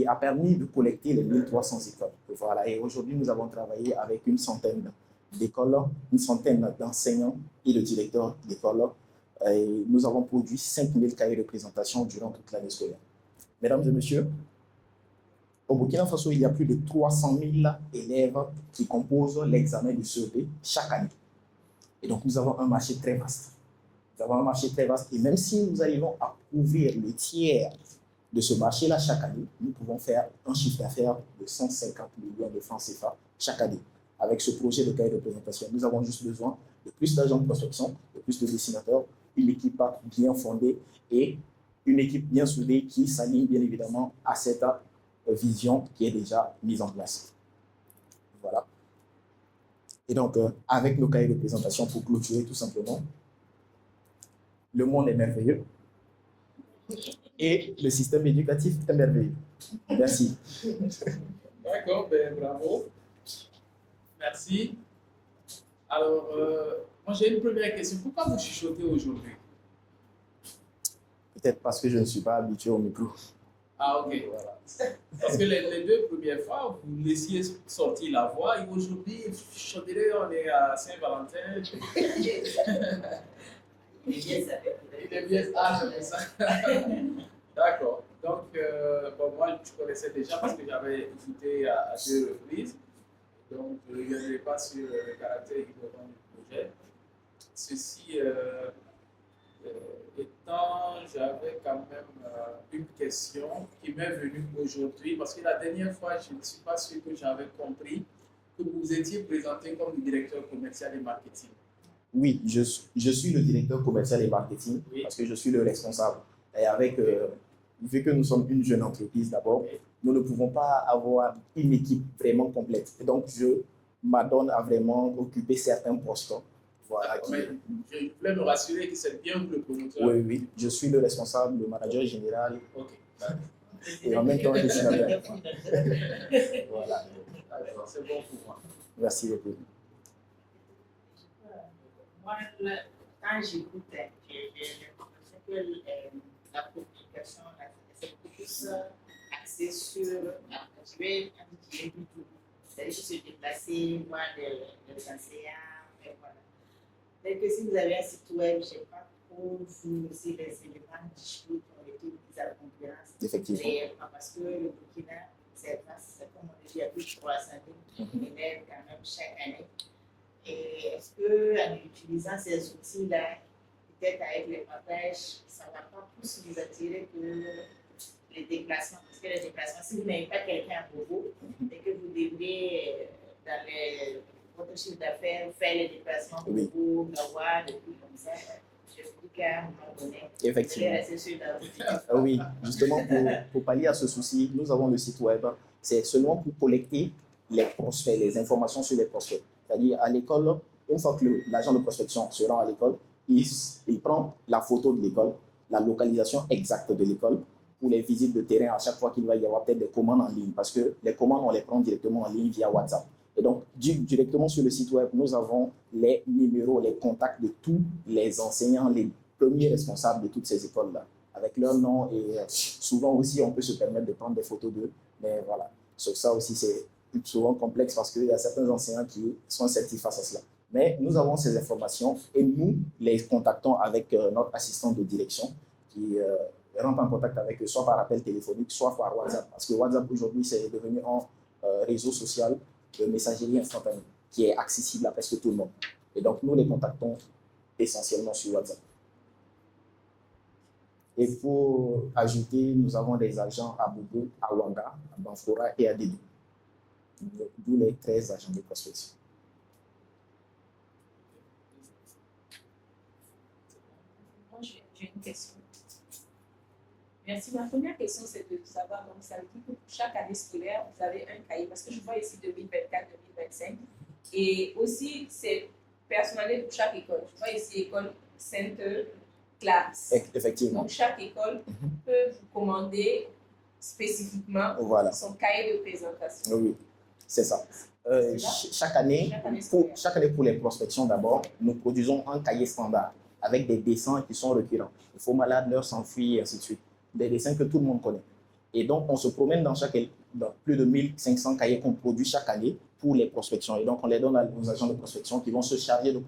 a permis de collecter les 1300 écoles. Voilà. Et aujourd'hui, nous avons travaillé avec une centaine d'écoles, une centaine d'enseignants et de directeurs d'écoles. Et nous avons produit 5000 cahiers de présentation durant toute l'année scolaire. Mesdames et messieurs, au Burkina Faso, il y a plus de 300 000 élèves qui composent l'examen du CEP chaque année. Et donc, nous avons un marché très vaste. Nous avons un marché très vaste. Et même si nous arrivons à couvrir le tiers de ce marché-là chaque année, nous pouvons faire un chiffre d'affaires de 150 millions de francs CFA chaque année. Avec ce projet de cahier de présentation, nous avons juste besoin de plus d'agents de prospection, de plus de dessinateurs, une équipe bien fondée et une équipe bien soudée qui s'aligne bien évidemment à cette vision qui est déjà mise en place. Voilà. Et donc, avec nos cahiers de présentation, pour clôturer tout simplement, le monde est merveilleux et le système éducatif est merveilleux. Merci. D'accord, ben, bravo. Merci. Alors, moi j'ai une première question. Pourquoi vous chuchotez aujourd'hui? Peut-être parce que je ne suis pas habitué au micro. Ah, ok, voilà. Parce que les deux premières fois, vous laissiez sortir la voix et aujourd'hui, on est à Saint-Valentin. Il est bien ça. D'accord. Donc, bon, moi, je connaissais déjà parce que j'avais écouté à 2 reprises. Donc, je ne reviendrai pas sur le caractère innovant du projet. Ceci étant, j'avais quand même une question qui m'est venue aujourd'hui parce que la dernière fois, je ne suis pas sûr que j'avais compris que vous étiez présenté comme le directeur commercial et marketing. Oui, je suis le directeur commercial et marketing parce que je suis le responsable. Et avec, vu que nous sommes une jeune entreprise d'abord, nous ne pouvons pas avoir une équipe vraiment complète. Et donc, je m'adonne à vraiment occuper certains postes. Voilà, je voulais me rassurer que c'est bien vous le promoteur. Oui, je suis le responsable, le manager général. Ok. Et en même temps, le dessinateur. Voilà. C'est bon pour moi. Merci beaucoup. Moi, quand j'écoute, j'ai l'impression que la communication, c'est beaucoup plus axée sur, je vais dire du tout. C'est-à-dire se déplacer, voir les enseignants, et voilà. Peut-être que si vous avez un site web, je ne sais pas trop vous aussi les éléments digitaux qui ont été mis à la concurrence. Effectivement. Réellement, parce que le Burkina, c'est vaste, comme on dit, il y a plus de 300 000 élèves quand même chaque année. Et est-ce qu'en utilisant ces outils-là, peut-être avec les partages, ça ne va pas plus vous attirer que les déplacements? Parce que les déplacements, si vous n'avez pas quelqu'un pour vous, et que vous devez, dans votre chiffre d'affaires, faire les déplacements pour vous, avoir des trucs comme ça, je vous dis qu'à un moment donné, effectivement. vous allez rester sur la Oui, justement, pour pallier à ce souci, nous avons le site web. C'est seulement pour collecter les prospects, les informations sur les prospects. C'est-à-dire, à l'école, une fois que l'agent de prospection se rend à l'école, il prend la photo de l'école, la localisation exacte de l'école, pour les visites de terrain à chaque fois qu'il va y avoir peut-être des commandes en ligne, parce que les commandes, on les prend directement en ligne via WhatsApp. Et donc, directement sur le site web, nous avons les numéros, les contacts de tous les enseignants, les premiers responsables de toutes ces écoles-là, avec leur nom. Et souvent aussi, on peut se permettre de prendre des photos d'eux. Mais voilà, sur ça aussi, c'est souvent complexe parce qu'il y a certains enseignants qui sont sceptiques face à cela. Mais nous avons ces informations et nous les contactons avec notre assistant de direction qui rentre en contact avec eux, soit par appel téléphonique, soit par WhatsApp. Parce que WhatsApp, aujourd'hui, c'est devenu un réseau social de messagerie instantanée qui est accessible à presque tout le monde. Et donc, nous les contactons essentiellement sur WhatsApp. Et pour ajouter, nous avons des agents à Bobo, à Ouanga, à Banfora et à Dédou. D'où les 13 agents de prospection. Moi, j'ai une question. Merci. Ma première question, c'est de savoir, donc ça veut dire que pour chaque année scolaire, vous avez un cahier, parce que je vois ici 2024-2025, et aussi c'est personnalisé pour chaque école. Je vois ici école Sainte-Classe. Effectivement. Donc chaque école peut vous commander spécifiquement son cahier de présentation. Oui, c'est ça. Chaque année pour les prospections d'abord, nous produisons un cahier standard avec des dessins qui sont récurrents. Il faut malade, l'heure s'enfuit, et ainsi de suite. Des dessins que tout le monde connaît. Et donc, on se promène dans plus de 1500 cahiers qu'on produit chaque année pour les prospections. Et donc, on les donne aux agents de prospection qui vont se charger de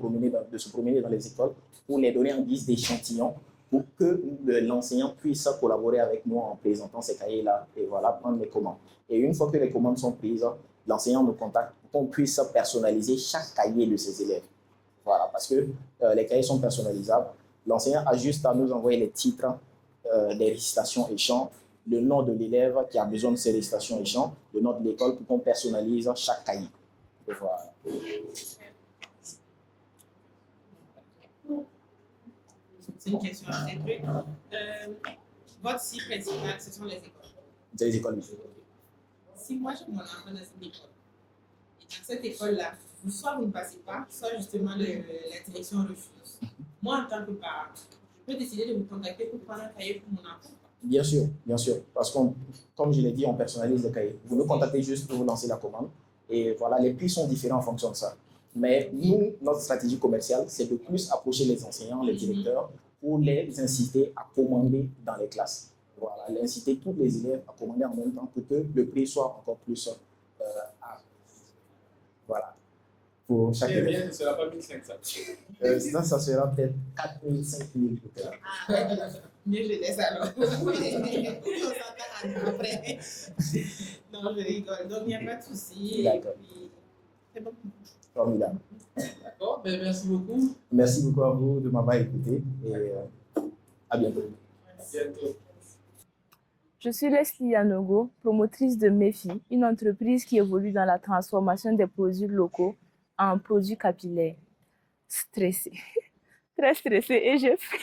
se promener dans les écoles pour les donner en guise d'échantillon pour que l'enseignant puisse collaborer avec nous en présentant ces cahiers-là et voilà, prendre les commandes. Et une fois que les commandes sont prises, l'enseignant nous contacte pour qu'on puisse personnaliser chaque cahier de ses élèves. Voilà, parce que les cahiers sont personnalisables. L'enseignant a juste à nous envoyer les titres des récitations et chants, le nom de l'élève qui a besoin de ces récitations et chants, le nom de l'école pour qu'on personnalise chaque cahier. Et voilà. C'est une question à ces trucs. Votre site principal, ce sont les écoles. C'est les écoles. Si moi j'ai mon enfant dans une école, et dans cette école-là, soit vous ne passez pas, soit justement la direction refuse. Moi, en tant que parent, je peux décider de vous contacter pour prendre un cahier pour mon enfant. Bien sûr, parce que comme je l'ai dit, on personnalise le cahier. Vous nous contactez juste pour vous lancer la commande. Et voilà, les prix sont différents en fonction de ça. Mais nous, notre stratégie commerciale, c'est de plus approcher les enseignants, les directeurs, pour les inciter à commander dans les classes. Voilà, inciter tous les élèves à commander en même temps pour que le prix soit encore plus voilà. Pour chaque élève. Bien, ce ne sera pas 1500. Ça sera peut-être 4000, 5000 peut-être. Mieux je laisse alors. On s'entend après. Non, je rigole. Donc, il n'y a pas de souci. D'accord. C'est bon. Formidable. D'accord, ben, merci beaucoup. Merci beaucoup à vous de m'avoir écouté et à bientôt. À bientôt. Je suis Leslie Yanogo, promotrice de MEFI, une entreprise qui évolue dans la transformation des produits locaux en produits capillaires. Stressée, très stressée et j'ai fait.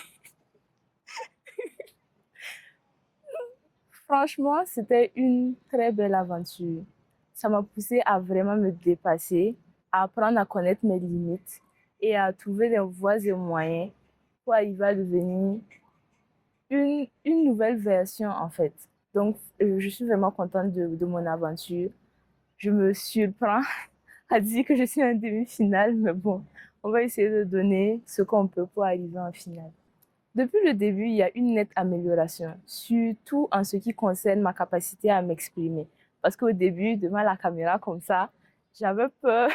Franchement, c'était une très belle aventure. Ça m'a poussée à vraiment me dépasser, à apprendre à connaître mes limites et à trouver des voies et moyens pour arriver à devenir une nouvelle version en fait. Donc, je suis vraiment contente de mon aventure. Je me surprends à dire que je suis en demi-finale, mais bon, on va essayer de donner ce qu'on peut pour arriver en finale. Depuis le début, il y a une nette amélioration, surtout en ce qui concerne ma capacité à m'exprimer. Parce qu'au début, devant la caméra comme ça, j'avais peur.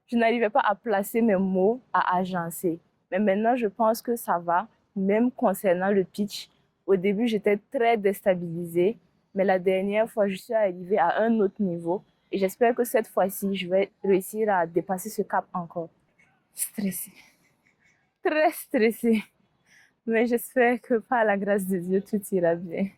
Je n'arrivais pas à placer mes mots, à agencer. Mais maintenant, je pense que ça va, même concernant le pitch. Au début, j'étais très déstabilisée, mais la dernière fois, je suis arrivée à un autre niveau. Et j'espère que cette fois-ci, je vais réussir à dépasser ce cap encore. Stressée. Très stressée. Mais j'espère que par la grâce de Dieu, tout ira bien.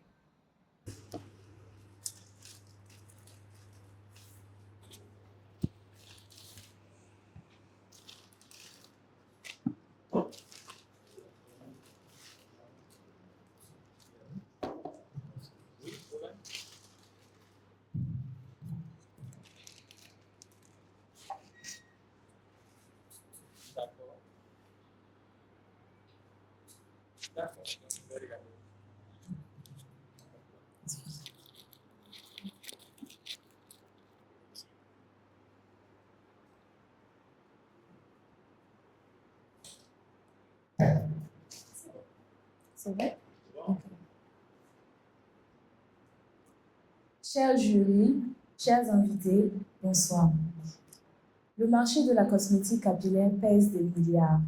D'accord. Very good. C'est vrai? Chers jury, chers invités, bonsoir. Le marché de la cosmétique capillaire pèse des milliards.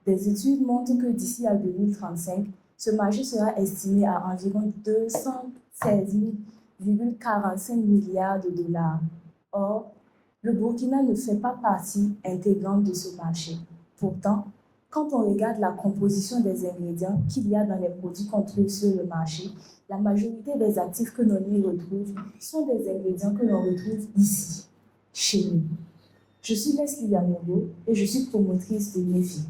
Des études montrent que d'ici à 2035, ce marché sera estimé à environ 216,45 milliards de dollars. Or, le Burkina ne fait pas partie intégrante de ce marché. Pourtant, quand on regarde la composition des ingrédients qu'il y a dans les produits qu'on trouve sur le marché, la majorité des actifs que l'on y retrouve sont des ingrédients que l'on retrouve ici, chez nous. Je suis Leslie Yamondo et je suis promotrice de Nefi,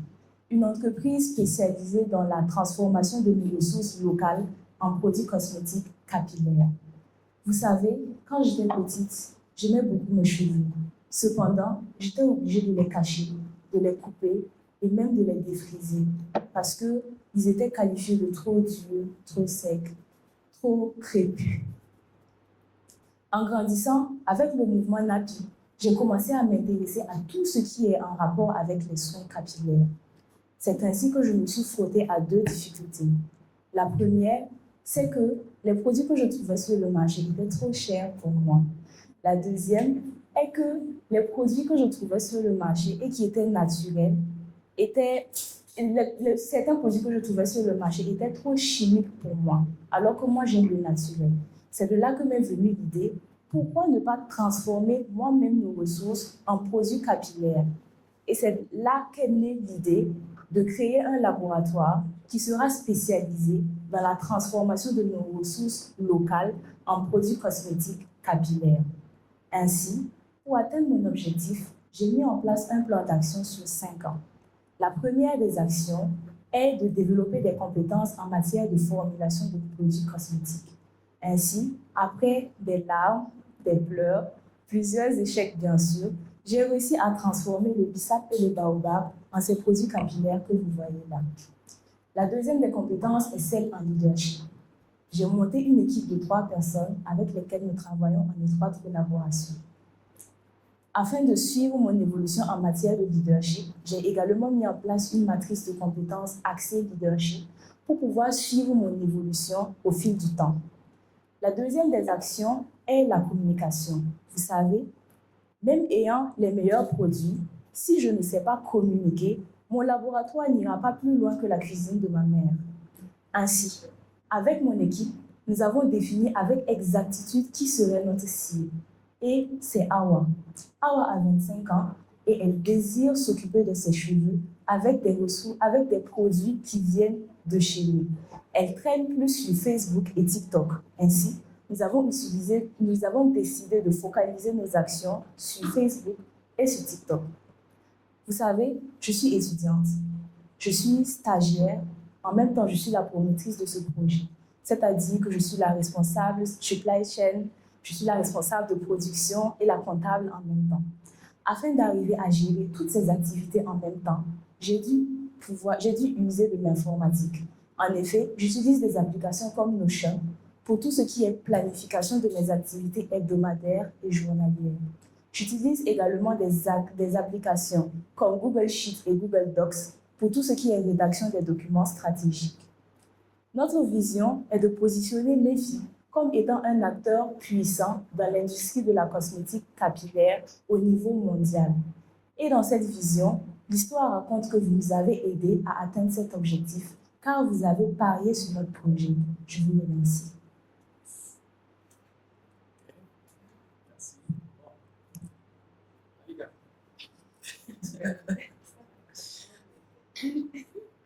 une entreprise spécialisée dans la transformation de nos ressources locales en produits cosmétiques capillaires. Vous savez, quand j'étais petite, j'aimais beaucoup mes cheveux. Cependant, j'étais obligée de les cacher, de les couper et même de les défriser parce qu'ils étaient qualifiés de trop durs, trop secs, trop crépus. En grandissant, avec le mouvement NAPI, j'ai commencé à m'intéresser à tout ce qui est en rapport avec les soins capillaires. C'est ainsi que je me suis frottée à deux difficultés. La première, c'est que les produits que je trouvais sur le marché étaient trop chers pour moi. La deuxième est que les produits que je trouvais sur le marché et qui étaient naturels, certains produits que je trouvais sur le marché étaient trop chimiques pour moi, alors que moi j'aime le naturel. C'est de là que m'est venue l'idée, pourquoi ne pas transformer moi-même nos ressources en produits capillaires? Et c'est là qu'est née l'idée de créer un laboratoire qui sera spécialisé dans la transformation de nos ressources locales en produits cosmétiques capillaires. Ainsi, pour atteindre mon objectif, j'ai mis en place un plan d'action sur 5 ans. La première des actions est de développer des compétences en matière de formulation de produits cosmétiques. Ainsi, après des larmes, des pleurs, plusieurs échecs bien sûr, j'ai réussi à transformer le bissap et le baobab en ces produits capillaires que vous voyez là. La deuxième des compétences est celle en leadership. J'ai monté une équipe de 3 personnes avec lesquelles nous travaillons en étroite collaboration. Afin de suivre mon évolution en matière de leadership, j'ai également mis en place une matrice de compétences axée leadership pour pouvoir suivre mon évolution au fil du temps. La deuxième des actions est la communication. Vous savez, même ayant les meilleurs produits, si je ne sais pas communiquer, mon laboratoire n'ira pas plus loin que la cuisine de ma mère. Ainsi, avec mon équipe, nous avons défini avec exactitude qui serait notre cible. Et c'est Awa. Awa a 25 ans et elle désire s'occuper de ses cheveux avec des ressources, avec des produits qui viennent de chez nous. Elle traîne plus sur Facebook et TikTok. Ainsi, nous avons décidé de focaliser nos actions sur Facebook et sur TikTok. Vous savez, je suis étudiante, je suis stagiaire, en même temps je suis la promotrice de ce projet. C'est-à-dire que je suis la responsable supply chain, je suis la responsable de production et la comptable en même temps. Afin d'arriver à gérer toutes ces activités en même temps, j'ai dû user de l'informatique. En effet, j'utilise des applications comme Notion pour tout ce qui est planification de mes activités hebdomadaires et journalières. J'utilise également des applications comme Google Sheets et Google Docs pour tout ce qui est rédaction des documents stratégiques. Notre vision est de positionner Nefi comme étant un acteur puissant dans l'industrie de la cosmétique capillaire au niveau mondial. Et dans cette vision, l'histoire raconte que vous nous avez aidés à atteindre cet objectif car vous avez parié sur notre projet. Je vous remercie.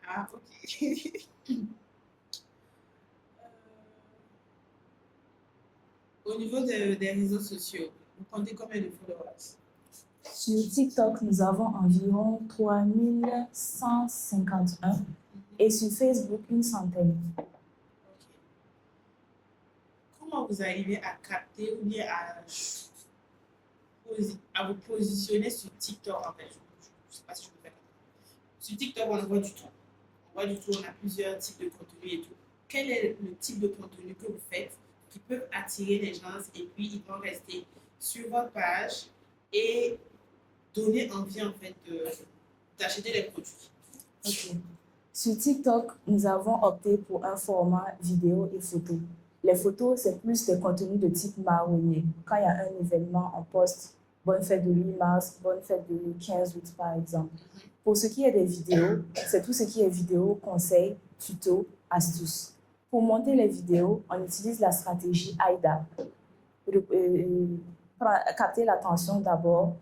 Ah, ok. Au niveau des réseaux sociaux, vous comptez combien de followers? Sur TikTok, nous avons environ 3151 et sur Facebook, une centaine. Comment vous arrivez à capter ou bien à vous positionner sur TikTok en fait? Je ne sais pas si je peux faire. Sur TikTok, on voit du tout. On a plusieurs types de contenu et tout. Quel est le type de contenu que vous faites qui peuvent attirer les gens et puis ils vont rester sur votre page et donner envie en fait d'acheter les produits? Ok. Sur TikTok, nous avons opté pour un format vidéo et photo. Les photos, c'est plus des contenus de type marronnier. Quand il y a un événement, on poste bonne fête de 8 mars, bonne fête de 15 août, par exemple. Pour ce qui est des vidéos, c'est tout ce qui est vidéo, conseils, tutos, astuces. Pour monter les vidéos, on utilise la stratégie AIDA. Capter l'attention d'abord.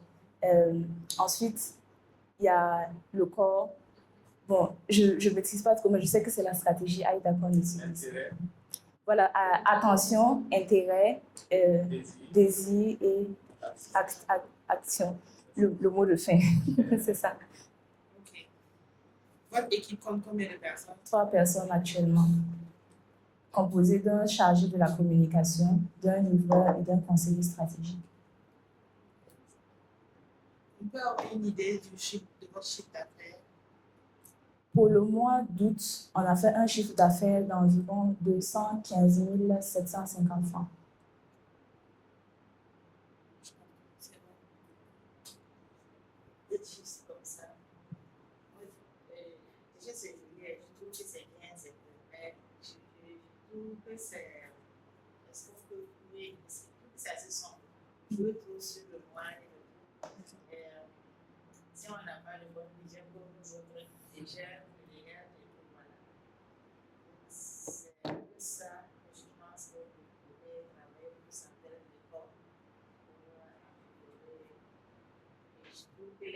Ensuite, il y a le corps. Bon, je ne maîtrise pas trop, mais je sais que c'est la stratégie AIDA qu'on utilise. Intérêt. Voilà, attention, intérêt, désir et action. Le mot de fin, c'est ça. Ok. Votre équipe compte combien de personnes? 3 personnes actuellement, composées d'un chargé de la communication, d'un livreur et d'un conseiller stratégique. On peut avoir une idée de votre chiffre d'affaires? Pour le mois d'août, on a fait un chiffre d'affaires d'environ 215 750 francs. Juste comme ça. Déjà, je trouve que c'est bien, c'est vrai. Je trouve que c'est. Est-ce qu'on peut trouver. Je trouve que c'est assez sombre. Jouer trop sur le mois et le tout. Si on n'a pas le bon budget pour nous autres, déjà. C'est un peu ça que je pense que vous pouvez travailler plus en termes d'effort pour améliorer. Et je trouve que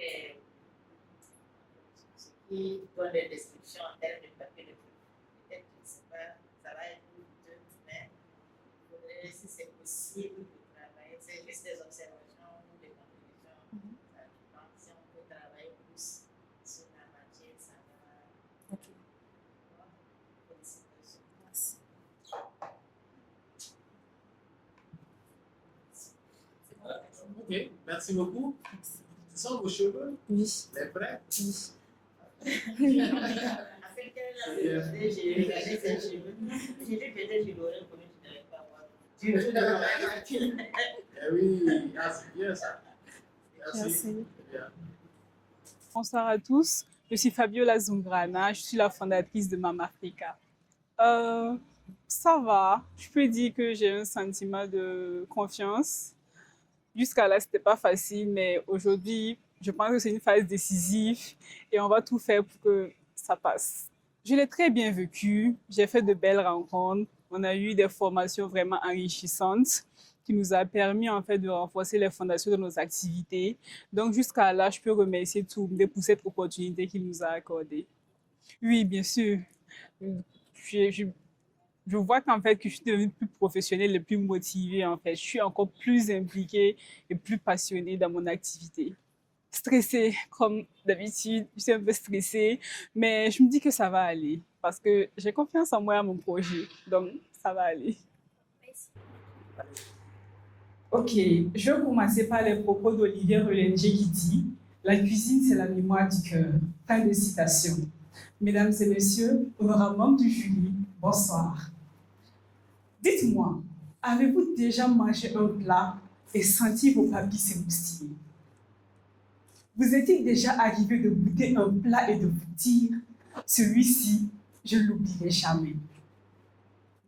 ce qui donne des descriptions en termes de papier de peut-être, je ne sais pas, ça va être plus coûteux, mais il faudrait, si c'est possible, de travailler. C'est juste des observations ou des conclusions. Je pense que si on peut travailler plus sur la matière, ça va. Okay. Ok, merci beaucoup. Ce sont vos cheveux? Oui. Les prêts? Oui. Après j'ai regardé ses cheveux. J'ai dit peut-être je l'aurais connu, je n'allais pas voir. Eh oui, c'est bien ça. Merci. Bien. Bonsoir à tous, je suis Fabiola Zungrana, je suis la fondatrice de Mama Africa. Ça va, je peux dire que j'ai un sentiment de confiance. Jusqu'à là, ce n'était pas facile, mais aujourd'hui, je pense que c'est une phase décisive et on va tout faire pour que ça passe. Je l'ai très bien vécu, j'ai fait de belles rencontres, on a eu des formations vraiment enrichissantes qui nous a permis en fait de renforcer les fondations de nos activités. Donc jusqu'à là, je peux remercier Tourmdé pour cette opportunité qu'il nous a accordée. Oui, bien sûr. Je vois qu'en fait que je suis devenue plus professionnelle et plus motivée en fait. Je suis encore plus impliquée et plus passionnée dans mon activité. Stressée, comme d'habitude, je suis un peu stressée, mais je me dis que ça va aller parce que j'ai confiance en moi et à mon projet. Donc, ça va aller. Ok, je vais commencer par les propos d'Olivier Relendier qui dit « La cuisine, c'est la mémoire du cœur ». Fin de citation. Mesdames et messieurs, honorables membres du jury, bonsoir. Dites-moi, avez-vous déjà mangé un plat et senti vos papilles s'émoustiller? Vous est-il déjà arrivé de goûter un plat et de vous dire « Celui-ci, je ne l'oublierai jamais ».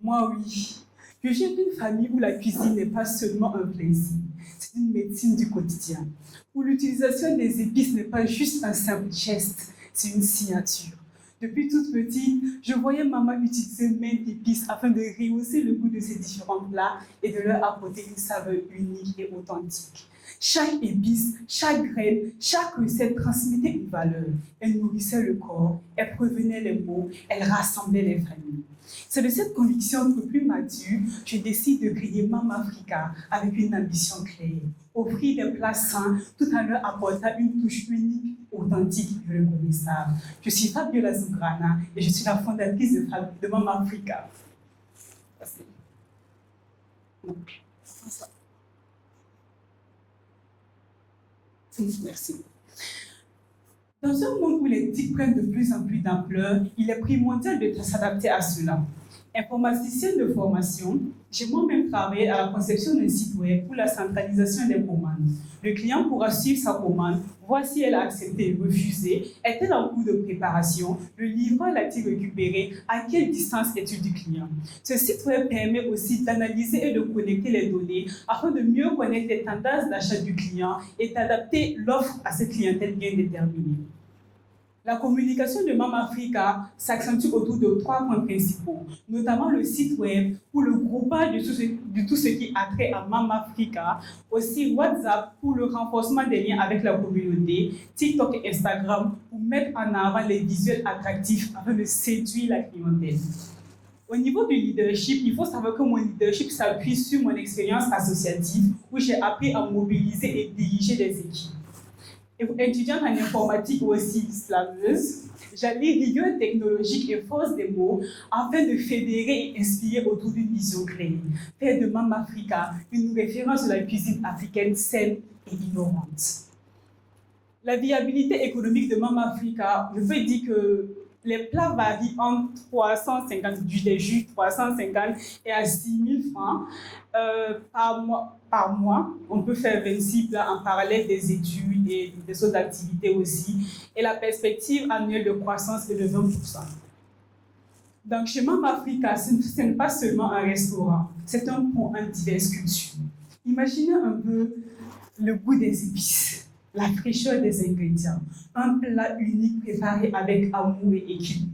Moi, oui. Je viens d'une famille où la cuisine n'est pas seulement un plaisir, c'est une médecine du quotidien, où l'utilisation des épices n'est pas juste un simple geste, c'est une signature. Depuis toute petite, je voyais maman utiliser maintes épices afin de rehausser le goût de ces différents plats et de leur apporter une saveur unique et authentique. Chaque épice, chaque graine, chaque recette transmettait une valeur. Elle nourrissait le corps, elle prévenait les maux, elle rassemblait les familles. C'est de cette conviction un peu plus mature, je décide de créer Mama Africa avec une ambition claire. Offrir des plats sains tout en leur apportant une touche unique, authentique et reconnaissable. Je suis Fabiola Zungrana et je suis la fondatrice de Mama Africa. Merci. Merci. Dans un monde où les tics prennent de plus en plus d'ampleur, il est primordial de s'adapter à cela. Informaticienne de formation, j'ai moi-même travaillé à la conception d'un site web pour la centralisation des commandes. Le client pourra suivre sa commande, voir si elle a accepté ou refusé, est-elle en cours de préparation, le livreur l'a-t-il récupéré, à quelle distance est-il du client. Ce site web permet aussi d'analyser et de connecter les données afin de mieux connaître les tendances d'achat du client et d'adapter l'offre à cette clientèle bien déterminée. La communication de MamAfrica s'accentue autour de 3 points principaux, notamment le site web pour le groupage de tout ce qui a trait à MamAfrica, aussi WhatsApp pour le renforcement des liens avec la communauté, TikTok et Instagram pour mettre en avant les visuels attractifs afin de séduire la clientèle. Au niveau du leadership, il faut savoir que mon leadership s'appuie sur mon expérience associative où j'ai appris à mobiliser et diriger des équipes. Étudiante en informatique ou aussi slameuse, j'allie rigueur technologique et force des mots afin de fédérer et inspirer autour d'une vision claire, faire de MamAfrica une référence de la cuisine africaine saine et innovante. La viabilité économique de MamAfrica, je peux dire que les plats varient entre 350 des jus 350 et à 6 000 francs par mois. On peut faire 26 plats en parallèle des études et des autres activités aussi. Et la perspective annuelle de croissance est de 20%. Donc chez MamAfrica, ce n'est pas seulement un restaurant, c'est un pont en diverses cultures. Imaginez un peu le goût des épices, la fraîcheur des ingrédients, un plat unique préparé avec amour et équilibre.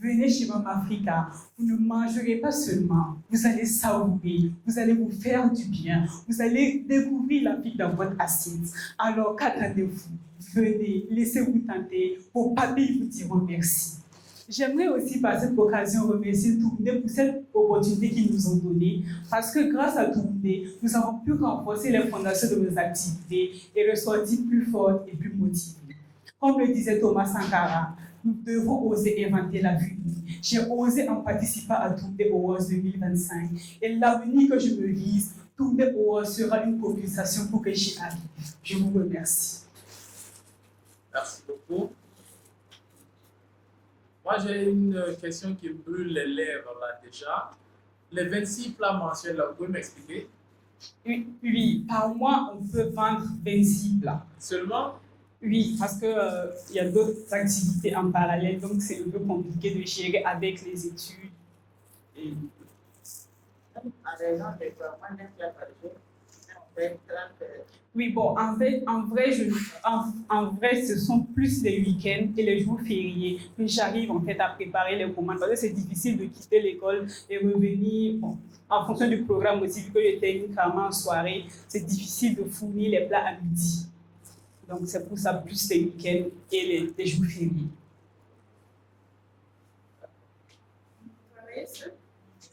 Venez chez MamAfrica, vous ne mangerez pas seulement, vous allez savourer, vous allez vous faire du bien, vous allez découvrir la vie dans votre assiette. Alors qu'attendez-vous? Venez, laissez-vous tenter, vos papilles vous diront merci. J'aimerais aussi par cette occasion remercier Tourné pour cette opportunité qu'ils nous ont donnée, parce que grâce à Tourné, nous avons pu renforcer les fondations de nos activités et ressortir plus fortes et plus motivées. Comme le disait Thomas Sankara, nous devons oser inventer l'avenir. J'ai osé en participer à Tourné Awards 2025 et l'avenir que je me vise, Tourné Awards sera une propulsation pour que j'y arrive. Je vous remercie. Merci beaucoup. Moi, j'ai une question qui brûle les lèvres là déjà. Les 26 plats mensuels, là, vous pouvez m'expliquer? Oui, par mois, on peut vendre 26 plats. Seulement? Oui, parce qu'il y a d'autres activités en parallèle, donc c'est un peu compliqué de gérer avec les études. Et... En raison de quoi, combien de plats par jour? On fait 30 Oui, bon, en vrai, ce sont plus les week-ends et les jours fériés que j'arrive en fait à préparer les commandes. Parce que c'est difficile de quitter l'école et revenir, bon, en fonction du programme aussi, vu que je termine carrément en soirée, c'est difficile de fournir les plats à midi. Donc c'est pour ça plus les week-ends et les jours fériés.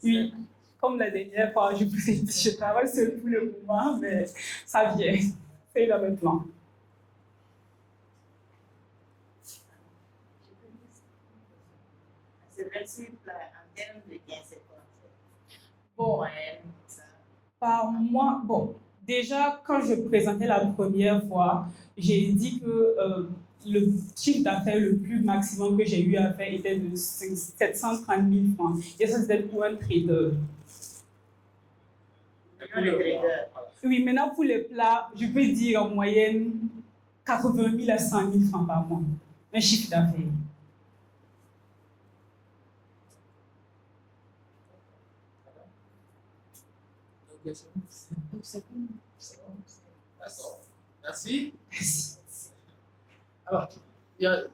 Oui. Comme la dernière fois, je vous ai dit, je travaille seul pour le moment, mais ça vient. C'est dans le plan. C'est 26 plats en termes de gains, c'est quoi? Bon, par mois, bon, déjà, quand je présentais la première fois, j'ai dit que le chiffre d'affaires le plus maximum que j'ai eu à faire était de 730 000 francs. Et ça, c'était pour un trader. Oui, maintenant pour les plats, je peux dire en moyenne 80 000 à 100 000 francs par mois. Un chiffre d'affaires. D'accord. Merci. Alors,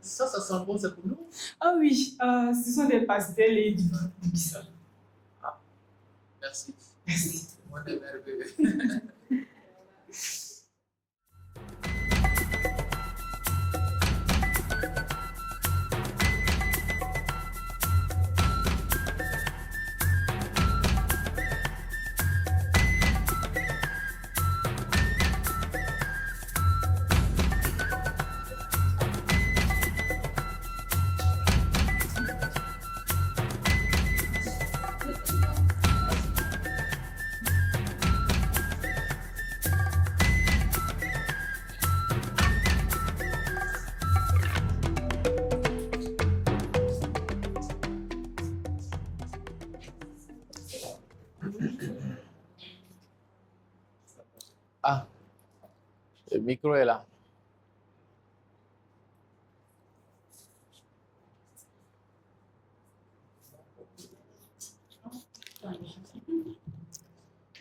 ça sent bon, c'est pour nous? Ah oui, ce sont des pastels et du bissap. Ah, merci. Merci. Moi, des merveilleux. Le micro est là.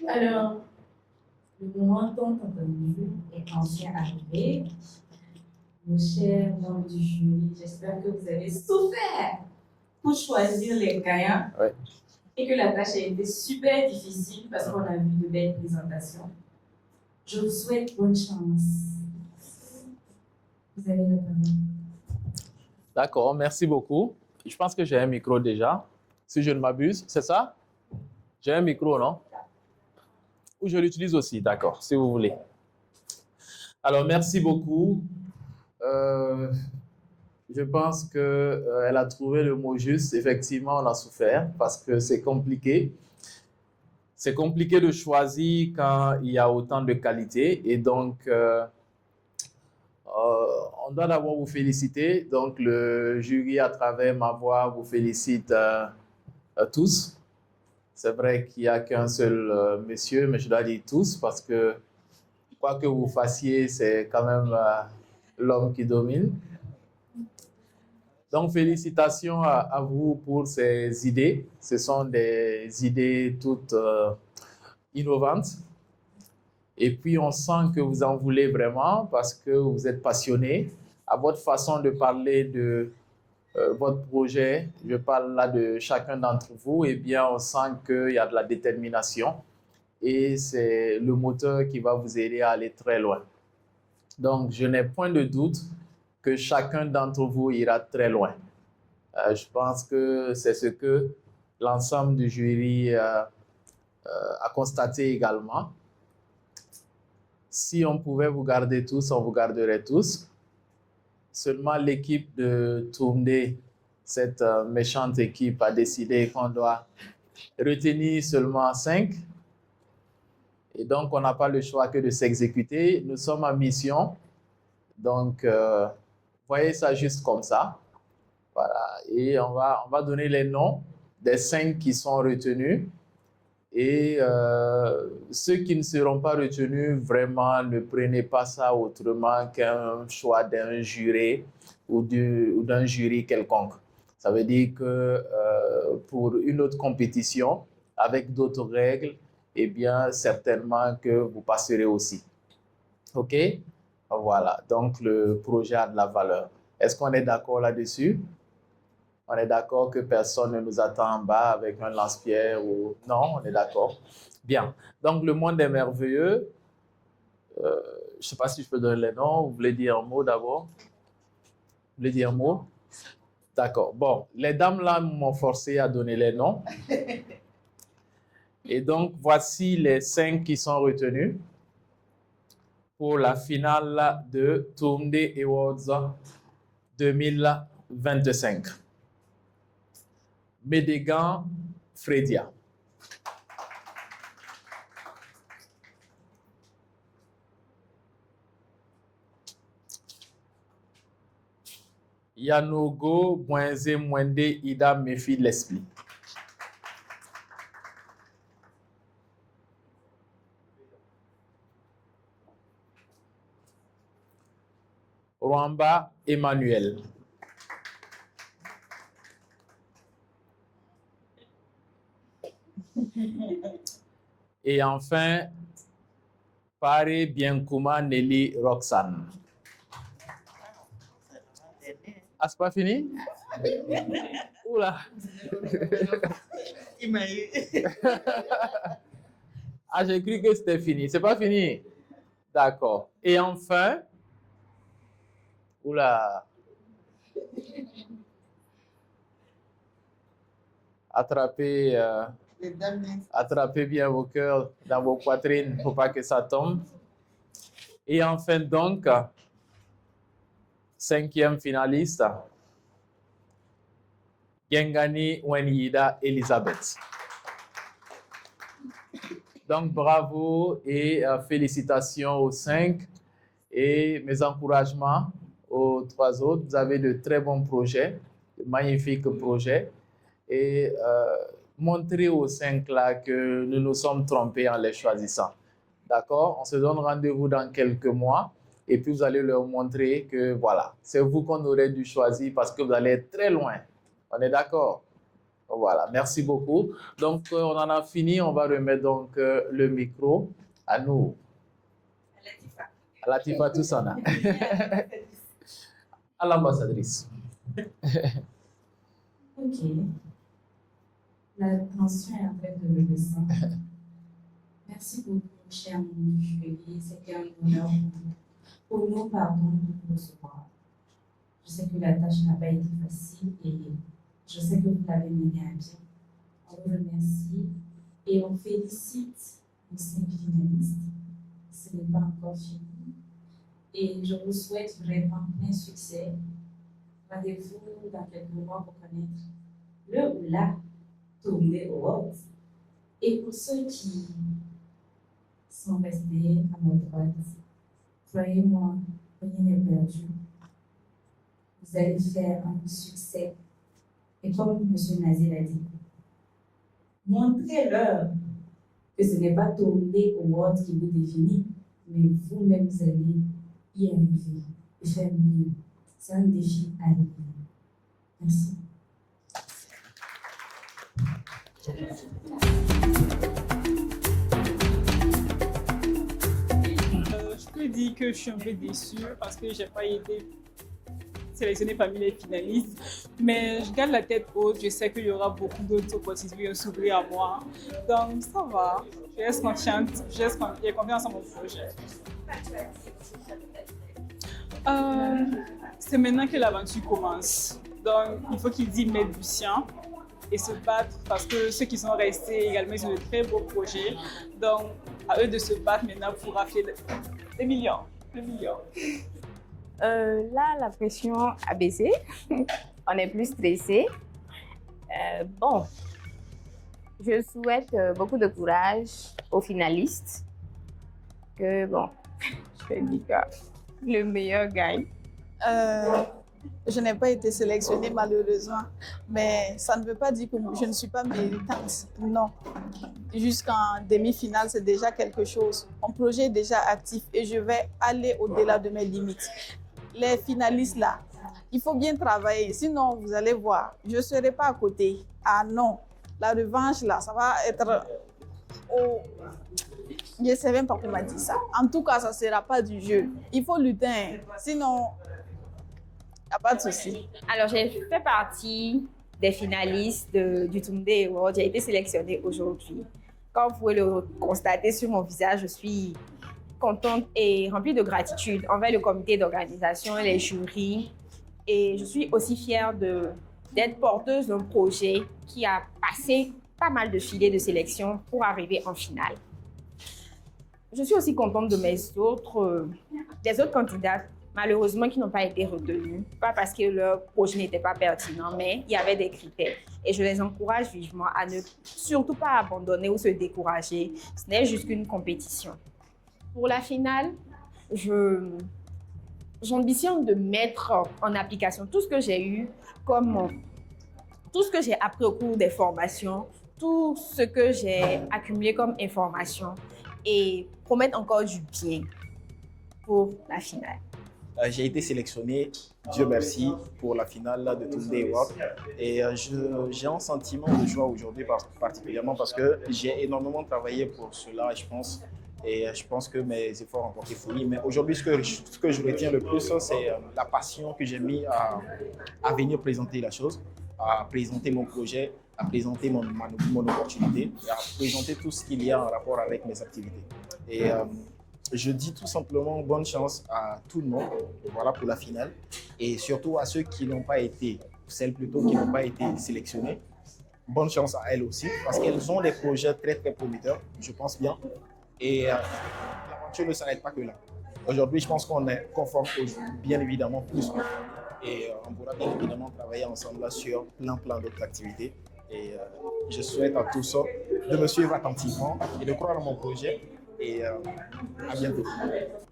Alors, le moment tant attendu est enfin arrivé. Nos chers membres du jury, j'espère que vous avez souffert pour choisir les gagnants. Ouais. Et que la tâche a été super difficile parce qu'on a vu de belles présentations. Je vous souhaite bonne chance. Vous avez la parole. D'accord, merci beaucoup. Je pense que j'ai un micro déjà, si je ne m'abuse, c'est ça? J'ai un micro, non? Ou je l'utilise aussi, d'accord, si vous voulez. Alors, merci beaucoup. Je pense qu'elle a trouvé le mot juste. Effectivement, on a souffert parce que c'est compliqué. C'est compliqué de choisir quand il y a autant de qualité. Et donc, on doit d'abord vous féliciter. Donc, le jury, à travers ma voix, vous félicite tous. C'est vrai qu'il n'y a qu'un seul monsieur, mais je dois dire tous parce que quoi que vous fassiez, c'est quand même l'homme qui domine. Donc, félicitations à vous pour ces idées. Ce sont des idées toutes innovantes. Et puis, on sent que vous en voulez vraiment parce que vous êtes passionnés. À votre façon de parler de votre projet, je parle là de chacun d'entre vous, eh bien, on sent qu'il y a de la détermination. Et c'est le moteur qui va vous aider à aller très loin. Donc, je n'ai point de doute que chacun d'entre vous ira très loin. Je pense que c'est ce que l'ensemble du jury a constaté également. Si on pouvait vous garder tous, on vous garderait tous. Seulement l'équipe de Tourné, cette méchante équipe, a décidé qu'on doit retenir seulement 5. Et donc, on n'a pas le choix que de s'exécuter. Nous sommes en mission. Donc, voyez ça juste comme ça. Voilà. Et on va donner les noms des 5 qui sont retenus. Et ceux qui ne seront pas retenus, vraiment, ne prenez pas ça autrement qu'un choix d'un juré ou d'un jury quelconque. Ça veut dire que pour une autre compétition, avec d'autres règles, eh bien, certainement que vous passerez aussi. OK? Voilà. Donc, le projet a de la valeur. Est-ce qu'on est d'accord là-dessus? On est d'accord que personne ne nous attend en bas avec un lance-pierre ou... Non, on est d'accord. Bien. Donc, le monde est merveilleux. Je ne sais pas si je peux donner les noms. Vous voulez dire un mot d'abord? Vous voulez dire un mot? D'accord. Bon, les dames là m'ont forcé à donner les noms. Et donc, voici les 5 qui sont retenus pour la finale de Tourné Awards 2025. Médégan Fredia. Yanogo Mwenze Mwende Ida Mefi Leslie. Rwamba Emmanuel. Et enfin, Pare Bienkouma Nelly Roxane. Ah, c'est pas fini? Oula! Il m'a eu. Ah, j'ai cru que c'était fini. C'est pas fini? D'accord. Et enfin, oula! Attrapez bien vos cœurs dans vos poitrines pour pas que ça tombe. Et enfin donc, 5e finaliste, Gengani Wenyida Elizabeth. Donc bravo et félicitations aux 5 et mes encouragements aux 3 autres. Vous avez de très bons projets, de magnifiques projets. Et montrer aux 5 là que nous nous sommes trompés en les choisissant. D'accord? On se donne rendez-vous dans quelques mois Et puis, vous allez leur montrer que, voilà, c'est vous qu'on aurait dû choisir parce que vous allez être très loin. On est d'accord? Voilà, merci beaucoup. Donc, on en a fini. On va remettre donc le micro à nous. À Latifa Toussana. À l'ambassadrice. Ok. La tension est en train de me descendre. Merci beaucoup, cher mon jury. C'était un honneur pour nous, pardon, de vous recevoir. Je sais que la tâche n'a pas été facile et je sais que vous l'avez menée à bien. On vous remercie et on félicite nos 5 finalistes. Ce n'est pas encore fini. Et je vous souhaite vraiment plein succès. Rendez-vous dans quelques mois pour connaître le ou la Tournée Awards. Et pour ceux qui sont restés à ma droite, croyez-moi, rien n'est perdu. Vous allez faire un succès. Et comme M. Nazir l'a dit, montrez-leur que ce n'est pas Tournée Awards qui vous définit, mais vous-même vous allez y arriver et faire mieux. C'est un défi à relever. Merci. Je peux dire que je suis un peu déçue parce que je n'ai pas été sélectionnée parmi les finalistes, mais je garde la tête haute. Je sais qu'il y aura beaucoup d'autres opportunités qui vont s'ouvrir à moi. Donc ça va, je reste confiante, j'ai confiance en mon projet. C'est maintenant que l'aventure commence. Donc, il faut qu'ils y mettent du sien et se battre parce que ceux qui sont restés également, ils ont de très beaux projets. Donc, à eux de se battre maintenant pour rafler des millions. Là, la pression a baissé. On est plus stressé. Bon, je souhaite beaucoup de courage aux finalistes. Que, bon, je dis que le meilleur gagne. Je n'ai pas été sélectionnée malheureusement, mais ça ne veut pas dire que je ne suis pas méritante. Non. Jusqu'en demi-finale, c'est déjà quelque chose. Mon projet est déjà actif et je vais aller au-delà de mes limites. Les finalistes là, il faut bien travailler, sinon vous allez voir, je ne serai pas à côté. Ah non, la revanche là, ça va être au... Je ne sais même pas comment dire ça. En tout cas, ça ne sera pas du jeu. Il faut lutter, sinon, il n'y a pas de souci. Alors, j'ai fait partie des finalistes du Tournée Awards. J'ai été sélectionnée aujourd'hui. Comme vous pouvez le constater sur mon visage, je suis contente et remplie de gratitude envers le comité d'organisation et les jurys. Et je suis aussi fière d'être porteuse d'un projet qui a passé pas mal de filets de sélection pour arriver en finale. Je suis aussi contente de des autres candidats, malheureusement, qui n'ont pas été retenus. Pas parce que leur projet n'était pas pertinent, mais il y avait des critères. Et je les encourage vivement à ne surtout pas abandonner ou se décourager. Ce n'est juste qu'une compétition. Pour la finale, j'ambitionne de mettre en application tout ce que j'ai eu tout ce que j'ai appris au cours des formations, tout ce que j'ai accumulé comme information et promettre encore du bien pour la finale. J'ai été sélectionné, Dieu merci, pour la finale de Tournée Awards. Et j'ai un sentiment de joie aujourd'hui, particulièrement parce que j'ai énormément travaillé pour cela, je pense. Et je pense que mes efforts ont porté fruit. Mais aujourd'hui, ce que je retiens le plus, c'est la passion que j'ai mis à venir présenter la chose, à présenter mon projet, à présenter mon opportunité, et à présenter tout ce qu'il y a en rapport avec mes activités. Et je dis tout simplement bonne chance à tout le monde, voilà, pour la finale, et surtout à ceux qui n'ont pas été, celles plutôt qui n'ont pas été sélectionnées. Bonne chance à elles aussi, parce qu'elles ont des projets très très prometteurs, je pense bien. Et l'aventure ne s'arrête pas que là. Aujourd'hui, je pense qu'on est conforme, bien évidemment, plus. Et on pourra bien évidemment travailler ensemble là sur plein d'autres activités. Et je souhaite à tous de me suivre attentivement et de croire en mon projet. Et à bientôt.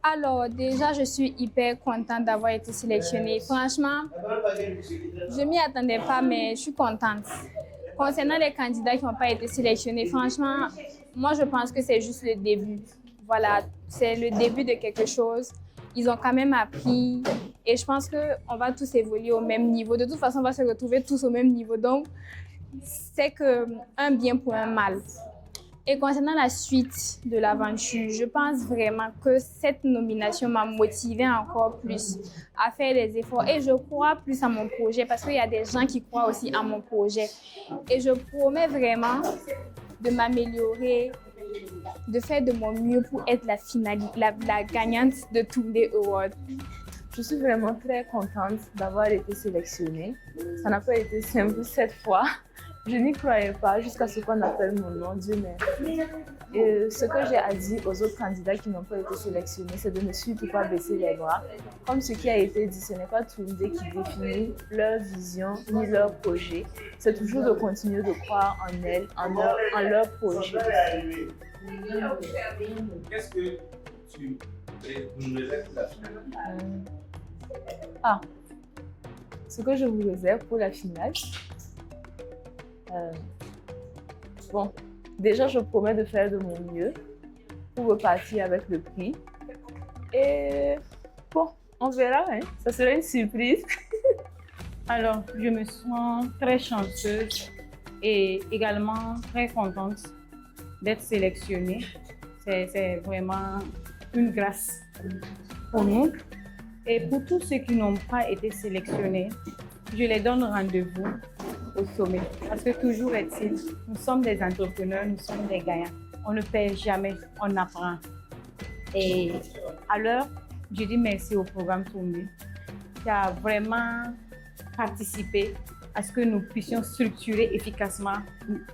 Alors, déjà, je suis hyper contente d'avoir été sélectionnée. Franchement, je ne m'y attendais pas, mais je suis contente. Concernant les candidats qui n'ont pas été sélectionnés, franchement, moi, je pense que c'est juste le début. Voilà, c'est le début de quelque chose. ils ont quand même appris. Et je pense qu'on va tous évoluer au même niveau. De toute façon, on va se retrouver tous au même niveau. Donc, c'est un bien pour un mal. Et concernant la suite de l'aventure, je pense vraiment que cette nomination m'a motivée encore plus à faire des efforts. Et je crois plus à mon projet parce qu'il y a des gens qui croient aussi à mon projet. Et je promets vraiment de m'améliorer, de faire de mon mieux pour être la gagnante de Tunde Award. Je suis vraiment très contente d'avoir été sélectionnée. Ça n'a pas été simple cette fois. Je n'y croyais pas jusqu'à ce qu'on appelle mon nom, Dieu merci. Et ce que j'ai à dire aux autres candidats qui n'ont pas été sélectionnés, c'est de ne surtout pas baisser les bras. Comme ce qui a été dit, ce n'est pas Tunde qui définit leur vision ni leur projet. C'est toujours de continuer de croire en elles, en leur projet. Qu'est-ce que tu nous réserves pour la finale? Ce que je vous réserve pour la finale, bon, déjà je promets de faire de mon mieux pour repartir avec le prix. Et bon, on verra, hein? Ça sera une surprise. Alors, je me sens très chanceuse et également très contente d'être sélectionnée. C'est vraiment une grâce pour nous. Et pour tous ceux qui n'ont pas été sélectionnés, je les donne rendez-vous au sommet. Parce que toujours est-il, nous sommes des entrepreneurs, nous sommes des gagnants. On ne perd jamais, on apprend. Et alors, je dis merci au programme Tunde qui a vraiment participé à ce que nous puissions structurer efficacement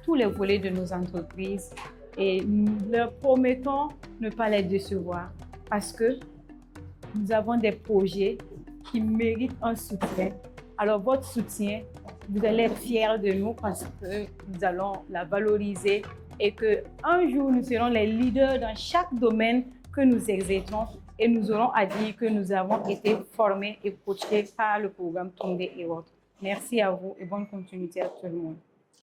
tous les volets de nos entreprises. Et nous leur promettons ne pas les décevoir parce que nous avons des projets qui méritent un soutien. Alors, votre soutien, vous allez être fiers de nous parce que nous allons la valoriser et qu'un jour, nous serons les leaders dans chaque domaine que nous exerçons et nous aurons à dire que nous avons été formés et coachés par le programme Tunde Award. Merci à vous et bonne continuité à tout le monde.